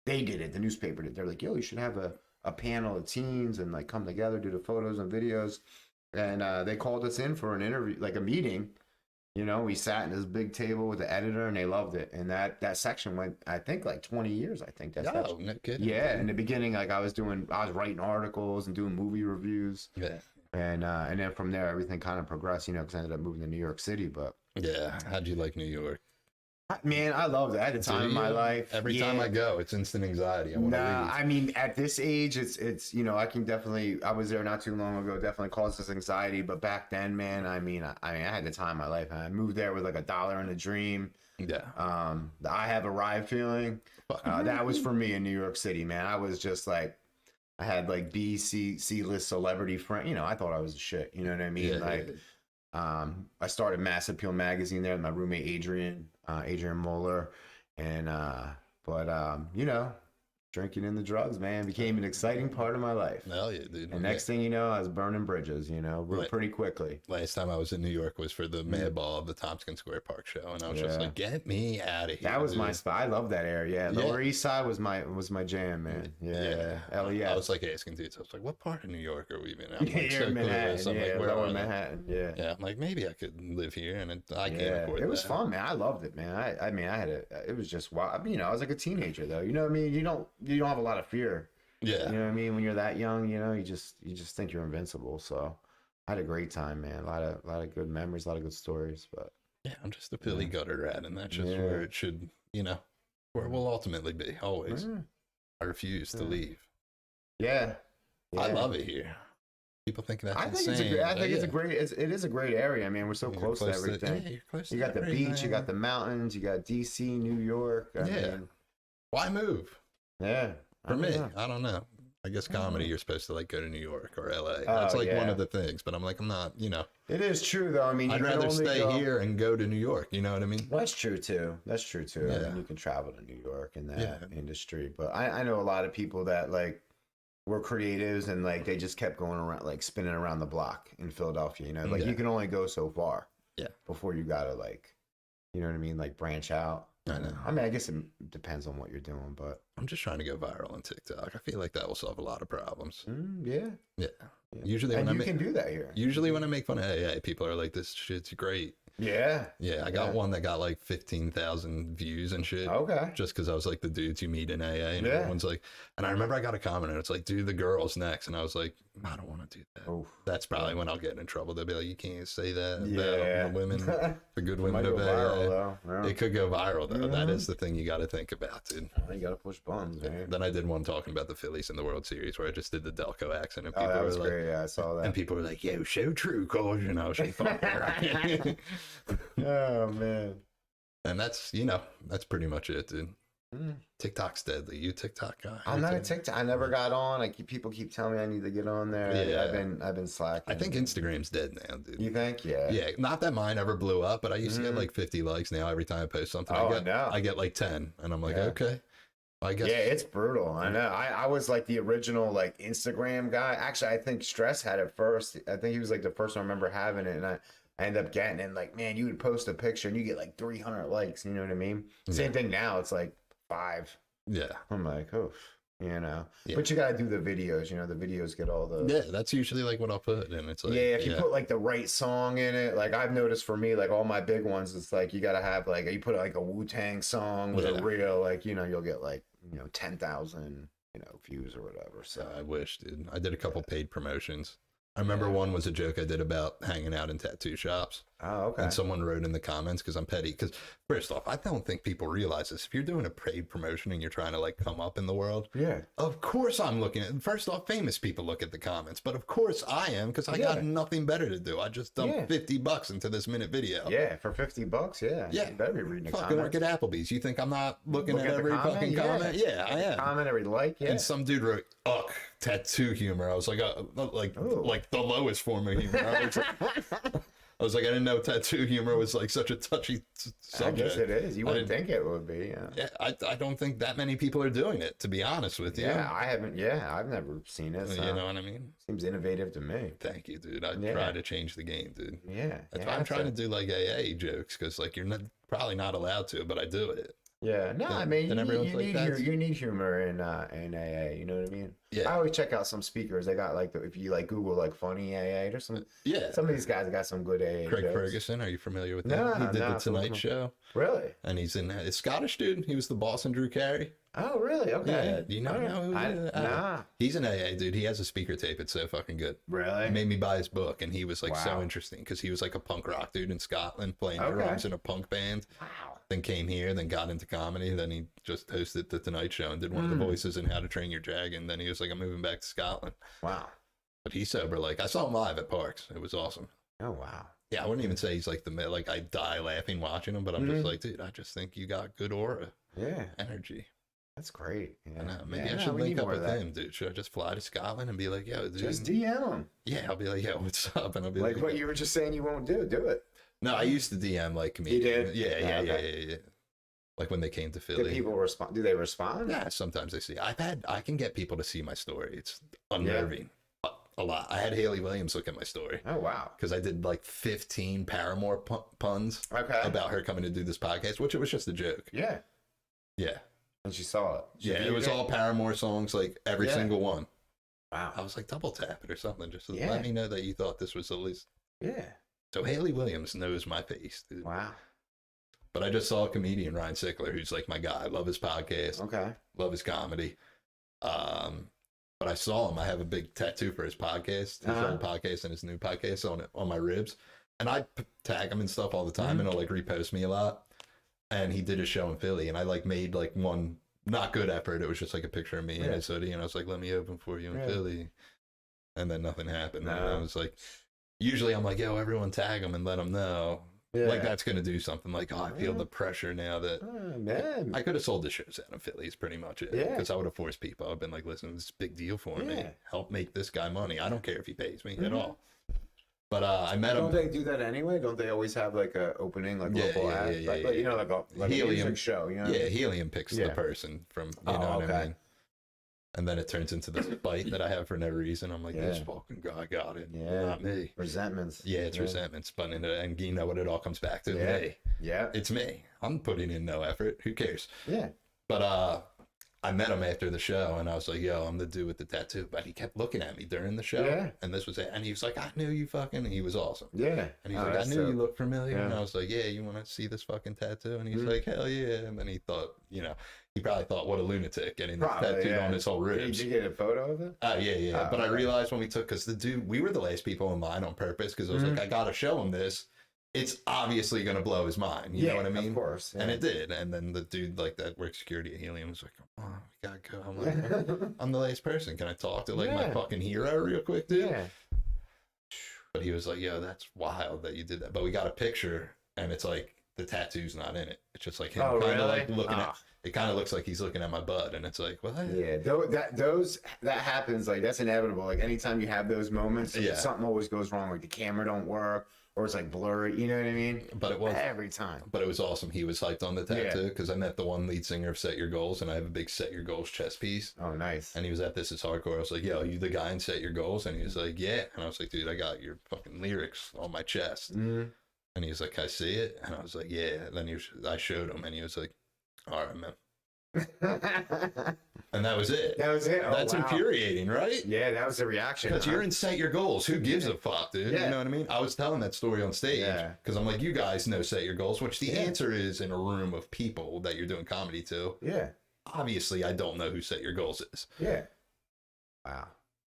Speaker 2: they did it. The newspaper did. They're like, yo, you should have a panel of teens and like come together, do the photos and videos. And they called us in for an interview, like a meeting. You know, we sat in this big table with the editor, and they loved it. And that section went, I think, like 20 years. I think that's
Speaker 1: Oh, no kidding.
Speaker 2: yeah. In the beginning, like I was writing articles and doing movie reviews,
Speaker 1: Yeah.
Speaker 2: and then from there, everything kind of progressed. You know, because I ended up moving to New York City. But
Speaker 1: Yeah. How'd you like New York?
Speaker 2: man, I loved it. At the time in my life,
Speaker 1: Every time I go, it's instant anxiety. I want to
Speaker 2: Nah,
Speaker 1: leave.
Speaker 2: I mean, at this age, it's you know, I can definitely. I was there not too long ago. Definitely causes anxiety, but back then, man, I had the time of my life. I moved there with like $1 and a dream.
Speaker 1: Yeah.
Speaker 2: The I have arrived feeling. That was for me in New York City, man. I was just like, I had like B, C list celebrity friend. You know, I thought I was the shit. You know what I mean?
Speaker 1: Yeah,
Speaker 2: like, I started Mass Appeal magazine there with my roommate Adrian Moeller, and you know, drinking and the drugs, man, became an exciting part of my life.
Speaker 1: Hell yeah, dude.
Speaker 2: And next thing you know, I was burning bridges, you know, pretty quickly.
Speaker 1: Last time I was in New York was for the Mad Ball of the Tompkins Square Park show, and I was just like, "Get me out of here!"
Speaker 2: That was
Speaker 1: dude.
Speaker 2: my spot. I love that area. Yeah, Lower East Side was my jam, man. Yeah, LES.
Speaker 1: I was like asking dudes. I was like, "What part of New York are we in?" I'm like,
Speaker 2: Here in Manhattan.
Speaker 1: clueless. I'm
Speaker 2: Yeah,
Speaker 1: like, "Where
Speaker 2: Lower
Speaker 1: are they?"
Speaker 2: Manhattan. Yeah.
Speaker 1: Yeah, I'm like, maybe I could live here, and I can't
Speaker 2: Yeah,
Speaker 1: afford
Speaker 2: it was
Speaker 1: that.
Speaker 2: fun, man. I loved it, man. I mean, it was just wild. I mean, you know, I was like a teenager though. You know what I mean? You don't have a lot of fear.
Speaker 1: Yeah,
Speaker 2: You know what I mean? When you're that young, you know, you just think you're invincible. So I had a great time, man. A lot of good memories, a lot of good stories. But
Speaker 1: yeah, I'm just a Philly gutter rat, and that's just where it should, you know, where it will ultimately be. Always, I refuse to leave.
Speaker 2: Yeah.
Speaker 1: I love it here. People think that's
Speaker 2: I think
Speaker 1: insane.
Speaker 2: it is a great area. I mean, we're so close to everything.
Speaker 1: You're close
Speaker 2: You
Speaker 1: to
Speaker 2: got the
Speaker 1: everything.
Speaker 2: beach, you got the mountains, you got DC, New York. I mean,
Speaker 1: Why move?
Speaker 2: yeah.
Speaker 1: For me, I don't know. I guess comedy, you're supposed to like go to New York or LA. That's like one of the things. But I'm like, I'm not. You know,
Speaker 2: it is true though. I mean,
Speaker 1: I'd rather stay here and go to New York. You know what I mean?
Speaker 2: Well, that's true too. I mean, you can travel to New York in that industry. But I know a lot of people that like were creatives and like they just kept going around, like spinning around the block in Philadelphia. You know, like you can only go so far.
Speaker 1: Yeah.
Speaker 2: Before you gotta like, you know what I mean? Like branch out.
Speaker 1: I know.
Speaker 2: I mean, I guess it depends on what you're doing, but
Speaker 1: I'm just trying to go viral on TikTok. I feel like that will solve a lot of problems.
Speaker 2: Yeah.
Speaker 1: Usually,
Speaker 2: and
Speaker 1: when
Speaker 2: you can do that here.
Speaker 1: Usually, when I make fun of AA, people are like, "This shit's great."
Speaker 2: Yeah.
Speaker 1: Yeah, I got one that got like 15,000 views and shit.
Speaker 2: Okay.
Speaker 1: Just because I was like the dudes you meet in AA, and everyone's like, and I remember I got a comment and it's like, "Do the girls next," and I was like, "I don't want to do that."
Speaker 2: Oof.
Speaker 1: That's probably when I'll get in trouble. They'll be like, "You can't say that about
Speaker 2: Yeah.
Speaker 1: the women, the good women
Speaker 2: Might
Speaker 1: of
Speaker 2: go
Speaker 1: AA."
Speaker 2: viral, though. Yeah.
Speaker 1: It could go viral though. That is the thing you got to think about, dude.
Speaker 2: You gotta push buttons, man.
Speaker 1: Then I did one talking about the Phillies in the World Series where I just did the Delco accent, and people
Speaker 2: That
Speaker 1: were
Speaker 2: was
Speaker 1: like,
Speaker 2: great. Yeah, I saw that.
Speaker 1: and people were like, "Yo, so true, cause you know." She thought,
Speaker 2: Oh man.
Speaker 1: and that's, you know, that's pretty much it, dude. TikTok's deadly. You TikTok guy?
Speaker 2: I'm not a TikTok. I never got on. People keep telling me I need to get on there.
Speaker 1: Yeah.
Speaker 2: I've been slacking.
Speaker 1: I think Instagram's dead now, dude.
Speaker 2: You think? Yeah.
Speaker 1: Yeah, not that mine ever blew up, but I used to get like 50 likes. Now every time I post something,
Speaker 2: Oh,
Speaker 1: I get like 10, and I'm like, okay, I guess.
Speaker 2: Yeah, it's brutal. I know. I was like the original like Instagram guy. Actually, I think Stress had it first. I think he was like the first one I remember having it, and I ended up getting it. And, like, man, you would post a picture and you get like 300 likes. You know what I mean? Same thing now. It's like 5.
Speaker 1: Yeah.
Speaker 2: I'm like, oh, you know.
Speaker 1: Yeah.
Speaker 2: But you gotta do the videos. You know, the videos get all the.
Speaker 1: Yeah, that's usually like what I'll put, and it's like,
Speaker 2: If you put like the right song in it, like I've noticed for me, like all my big ones, it's like you gotta have like you put like a Wu-Tang song with a reel, like, you know, you'll get like, you know, 10,000, you know, views or whatever. So
Speaker 1: I wish, dude. I did a couple paid promotions. I remember one was a joke I did about hanging out in tattoo shops.
Speaker 2: Oh, okay.
Speaker 1: And someone wrote in the comments, because I'm petty, because first off, I don't think people realize this. If you're doing a paid promotion and you're trying to like come up in the world,
Speaker 2: Yeah.
Speaker 1: of course I'm looking at, first off, famous people look at the comments, but of course I am, because I
Speaker 2: Yeah.
Speaker 1: got nothing better to do. I just dumped
Speaker 2: Yeah.
Speaker 1: $50 into this minute video.
Speaker 2: Yeah, for $50, yeah.
Speaker 1: Yeah.
Speaker 2: You better be reading the
Speaker 1: Fucking
Speaker 2: comments.
Speaker 1: work at Applebee's. You think I'm not looking
Speaker 2: Look
Speaker 1: at
Speaker 2: at the
Speaker 1: every
Speaker 2: comment?
Speaker 1: fucking
Speaker 2: Yeah.
Speaker 1: comment? Yeah, I am.
Speaker 2: Comment, every like, yeah.
Speaker 1: And some dude wrote, "Ugh, tattoo humor." I was like,
Speaker 2: Ooh.
Speaker 1: like the lowest form of humor. I was like, I didn't know tattoo humor was like such a touchy
Speaker 2: I
Speaker 1: subject.
Speaker 2: guess it is. You
Speaker 1: I
Speaker 2: wouldn't
Speaker 1: didn't-
Speaker 2: think it would be, yeah.
Speaker 1: Yeah, I don't think that many people are doing it, to be honest with you.
Speaker 2: Yeah, I haven't, I've never seen it. So
Speaker 1: You know what I mean?
Speaker 2: seems innovative to me.
Speaker 1: Thank you, dude. I
Speaker 2: Yeah.
Speaker 1: try to change the game, dude.
Speaker 2: Yeah.
Speaker 1: That's
Speaker 2: yeah,
Speaker 1: why I'm trying to do like AA jokes, because like you're not, probably not allowed to, but I do it.
Speaker 2: Yeah, no,
Speaker 1: Then-
Speaker 2: I mean,
Speaker 1: then everyone's like, "That's-"
Speaker 2: you need humor in AA, you know what I mean?
Speaker 1: Yeah.
Speaker 2: I always check out some speakers. They got like, if you like Google like funny AA, there's
Speaker 1: Yeah.
Speaker 2: some of these guys got some good AA
Speaker 1: Craig
Speaker 2: jokes.
Speaker 1: Ferguson, are you familiar with
Speaker 2: No,
Speaker 1: him? He did
Speaker 2: no,
Speaker 1: the Tonight Show,
Speaker 2: Really?
Speaker 1: and he's in. It's Scottish dude. He was the boss in Drew Carey.
Speaker 2: Oh, really? Okay.
Speaker 1: Yeah, do you not know who he is?
Speaker 2: Nah.
Speaker 1: He's an AA dude. He has a speaker tape. It's so fucking good.
Speaker 2: Really?
Speaker 1: He made me buy his book, and he was like so
Speaker 2: Wow.
Speaker 1: interesting because he was like a punk rock dude in Scotland playing
Speaker 2: Okay.
Speaker 1: drums in a punk band.
Speaker 2: Wow.
Speaker 1: Then came here, then got into comedy. Then he just hosted the Tonight Show and did one of the voices in How to Train Your Dragon. Then he was like, I'm moving back to Scotland.
Speaker 2: Wow.
Speaker 1: But he's sober. Like I saw him live at Parks. It was awesome.
Speaker 2: Oh, wow.
Speaker 1: Yeah, I wouldn't even say he's like like I die laughing watching him, but I'm just like, dude, I just think you got good aura,
Speaker 2: Yeah.
Speaker 1: energy.
Speaker 2: That's great. Yeah.
Speaker 1: I know. Maybe
Speaker 2: Yeah,
Speaker 1: I
Speaker 2: no,
Speaker 1: should
Speaker 2: we
Speaker 1: link
Speaker 2: need
Speaker 1: up
Speaker 2: more of
Speaker 1: with
Speaker 2: that.
Speaker 1: him, dude. Should I just fly to Scotland and be like, yo, dude?
Speaker 2: Just DM them.
Speaker 1: Yeah, I'll be like, yo, what's up? And I'll be
Speaker 2: Like
Speaker 1: like,
Speaker 2: what you were just saying you won't do. Do it.
Speaker 1: no, I used to DM like comedians.
Speaker 2: did?
Speaker 1: Yeah, yeah,
Speaker 2: Yeah, okay.
Speaker 1: yeah. Like when they came to
Speaker 2: Do
Speaker 1: Philly.
Speaker 2: people respond? Do they respond?
Speaker 1: Yeah, sometimes they see. I can get people to see my story. It's unnerving. A lot. I had Haley Williams look at my story
Speaker 2: Oh, wow.
Speaker 1: because I did like 15 Paramore puns
Speaker 2: Okay.
Speaker 1: about her coming to do this podcast, which it was just a joke.
Speaker 2: Yeah.
Speaker 1: Yeah.
Speaker 2: And she saw it. She
Speaker 1: Yeah, it
Speaker 2: viewed
Speaker 1: was all Paramore songs, like every
Speaker 2: Yeah.
Speaker 1: single one.
Speaker 2: Wow.
Speaker 1: I was like, double tap it or something, just to
Speaker 2: Yeah.
Speaker 1: let me know that you thought this was at least.
Speaker 2: Yeah.
Speaker 1: So Haley Williams knows my face, dude.
Speaker 2: Wow.
Speaker 1: But I just saw a comedian, Ryan Sickler, who's like my guy. I love his podcast,
Speaker 2: Okay.
Speaker 1: love his comedy. But I saw him. I have a big tattoo for his podcast, his old podcast and his new podcast on my ribs. And I tag him and stuff all the time, and he'll like repost me a lot. And he did a show in Philly, and I like made like one not good effort. It was just like a picture of me in his hoodie, and I was like, "Let me open for you in Philly," and then nothing happened. And I was like, usually I'm like, "Yo, everyone tag him and let him know."
Speaker 2: Yeah.
Speaker 1: Like that's gonna do something. Like, oh, I feel the pressure now that
Speaker 2: Oh, man.
Speaker 1: I could have sold the shows out in Philly. Is pretty much it.
Speaker 2: Yeah.
Speaker 1: Because I would have forced people. I've been like, listen, this is a big deal for me.
Speaker 2: Yeah.
Speaker 1: Help make this guy money. I don't care if he pays me at all. But I met
Speaker 2: Don't
Speaker 1: him.
Speaker 2: they do that anyway? Don't they always have like a opening, like
Speaker 1: Yeah,
Speaker 2: local
Speaker 1: yeah,
Speaker 2: ads?
Speaker 1: yeah,
Speaker 2: like,
Speaker 1: yeah,
Speaker 2: you know, like a
Speaker 1: Helium.
Speaker 2: music show, you know?
Speaker 1: Yeah, Helium picks the
Speaker 2: Yeah.
Speaker 1: person from, you
Speaker 2: Oh,
Speaker 1: know what
Speaker 2: okay.
Speaker 1: I mean? And then it turns into this fight that I have for no reason. I'm like, this
Speaker 2: Yeah.
Speaker 1: fucking guy got it.
Speaker 2: Yeah.
Speaker 1: Not me.
Speaker 2: Resentments.
Speaker 1: Yeah, it's resentment spun into, and you know what it all comes back to?
Speaker 2: Yeah.
Speaker 1: Me.
Speaker 2: Yeah.
Speaker 1: It's me. I'm putting in no effort. Who cares?
Speaker 2: Yeah.
Speaker 1: But I met him after the show, and I was like, yo, I'm the dude with the tattoo. But he kept looking at me during the show.
Speaker 2: Yeah.
Speaker 1: And this was it. And he was like, I knew you fucking. He was awesome.
Speaker 2: Yeah.
Speaker 1: And he's
Speaker 2: Oh,
Speaker 1: like, I
Speaker 2: that's
Speaker 1: knew
Speaker 2: dope.
Speaker 1: you looked familiar. And
Speaker 2: Yeah.
Speaker 1: I was like, yeah, you want to see this fucking tattoo? And he's
Speaker 2: Mhm.
Speaker 1: like, hell yeah. And then he thought, you know, he probably thought, what a lunatic getting this
Speaker 2: Probably,
Speaker 1: tattooed
Speaker 2: yeah.
Speaker 1: on his whole
Speaker 2: Did
Speaker 1: ribs.
Speaker 2: you get a photo of it?
Speaker 1: Oh, yeah, yeah.
Speaker 2: Oh,
Speaker 1: But I
Speaker 2: okay.
Speaker 1: realized when we took, because the dude, we were the last people in line on purpose, because I was like, I got to show him this. It's obviously going to blow his mind. You know what I mean?
Speaker 2: Of course.
Speaker 1: And it did. And then the dude, like, that worked security at Helium was like, oh, we gotta go. I'm like, I'm the last person. Can I talk to, like, my
Speaker 2: Yeah.
Speaker 1: fucking hero real quick, dude?
Speaker 2: Yeah.
Speaker 1: But he was like, yo, that's wild that you did that. But we got a picture, and it's like, the tattoo's not in it. It's just like him
Speaker 2: Oh,
Speaker 1: kind of
Speaker 2: really?
Speaker 1: like looking at,
Speaker 2: Ah.
Speaker 1: it kind of looks like he's looking at my butt. And it's like, what?
Speaker 2: Yeah, that happens. Like that's inevitable. Like anytime you have those moments,
Speaker 1: Yeah.
Speaker 2: something always goes wrong. Like the camera don't work, or it's like blurry. You know what I mean?
Speaker 1: But it was,
Speaker 2: Every time.
Speaker 1: but it was awesome. He was hyped on the
Speaker 2: Yeah.
Speaker 1: tattoo because I met the one lead singer of Set Your Goals, and I have a big Set Your Goals chest piece.
Speaker 2: Oh, nice.
Speaker 1: And he was at This Is Hardcore. I was like, yo, you the guy in Set Your Goals? And he was like, yeah. And I was like, dude, I got your fucking lyrics on my chest.
Speaker 2: Mhm.
Speaker 1: And he was like, can I see it? And I was like, yeah. And then I showed him, and he was like, all right, man. And that was it.
Speaker 2: That was it. Oh,
Speaker 1: That's
Speaker 2: wow.
Speaker 1: infuriating, right?
Speaker 2: Yeah, that was the reaction.
Speaker 1: Because
Speaker 2: huh?
Speaker 1: you're in Set Your Goals. Who gives a fuck, dude?
Speaker 2: Yeah.
Speaker 1: You know what I mean? I was telling that story on stage
Speaker 2: Yeah.
Speaker 1: because I'm like, you guys know Set Your Goals, which the
Speaker 2: Yeah.
Speaker 1: answer is in a room of people that you're doing comedy to.
Speaker 2: Yeah.
Speaker 1: Obviously, I don't know who Set Your Goals is.
Speaker 2: Yeah. Wow.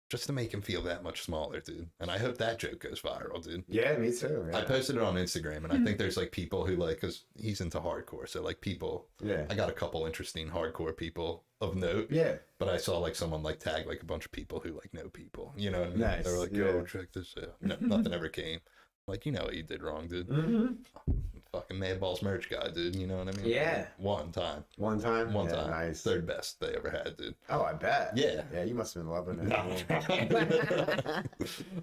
Speaker 1: just to make him feel that much smaller, dude. And I hope that joke goes viral, dude.
Speaker 2: Yeah, me too.
Speaker 1: I
Speaker 2: Yeah.
Speaker 1: posted it on Instagram, and I think there's like people who like, because he's into hardcore, so like people.
Speaker 2: Yeah.
Speaker 1: I got a couple interesting hardcore people of note.
Speaker 2: Yeah.
Speaker 1: But I saw like someone like tag like a bunch of people who like know people. You know what I mean?
Speaker 2: Nice,
Speaker 1: They were like,
Speaker 2: yeah.
Speaker 1: "Yo, check this out." No, nothing ever came. Like, you know what you did wrong, dude.
Speaker 2: Mm-hmm.
Speaker 1: Fucking Mad Balls merch guy, dude. You know what I mean?
Speaker 2: Yeah.
Speaker 1: One time.
Speaker 2: One time.
Speaker 1: One
Speaker 2: Yeah,
Speaker 1: time.
Speaker 2: Nice.
Speaker 1: Third best they ever had, dude.
Speaker 2: Oh, I bet.
Speaker 1: Yeah.
Speaker 2: Yeah, you must have been loving it.
Speaker 1: No.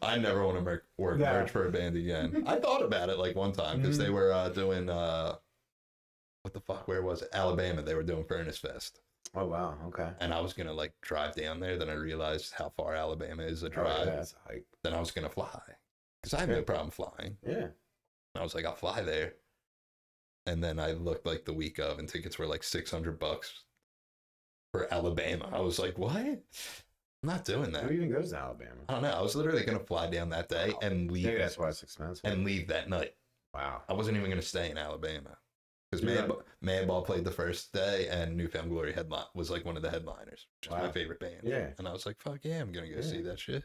Speaker 1: I never want to work
Speaker 2: No.
Speaker 1: merch for a band again. I thought about it like one time because they were doing what the fuck? Where was it? Alabama. They were doing Furnace Fest,
Speaker 2: Oh wow. Okay.
Speaker 1: and I was gonna like drive down there. Then I realized how far Alabama is a
Speaker 2: Oh,
Speaker 1: drive.
Speaker 2: yeah, that's a hike.
Speaker 1: Then I was gonna fly because I have no problem flying.
Speaker 2: Yeah.
Speaker 1: I was like, I'll fly there. And then I looked like the week of, and tickets were like $600 for Alabama. I was like, what? I'm not doing that.
Speaker 2: Who even goes to Alabama?
Speaker 1: I don't know. I was literally gonna fly down that day and leave.
Speaker 2: Maybe that's why it's expensive.
Speaker 1: And leave that night.
Speaker 2: Wow.
Speaker 1: I wasn't even gonna stay in Alabama because
Speaker 2: Yeah.
Speaker 1: Madball played the first day, and Newfound Glory was like one of the headliners, which is my
Speaker 2: Wow.
Speaker 1: favorite band.
Speaker 2: Yeah.
Speaker 1: And I was like, fuck yeah, I'm gonna go
Speaker 2: Yeah.
Speaker 1: see that shit.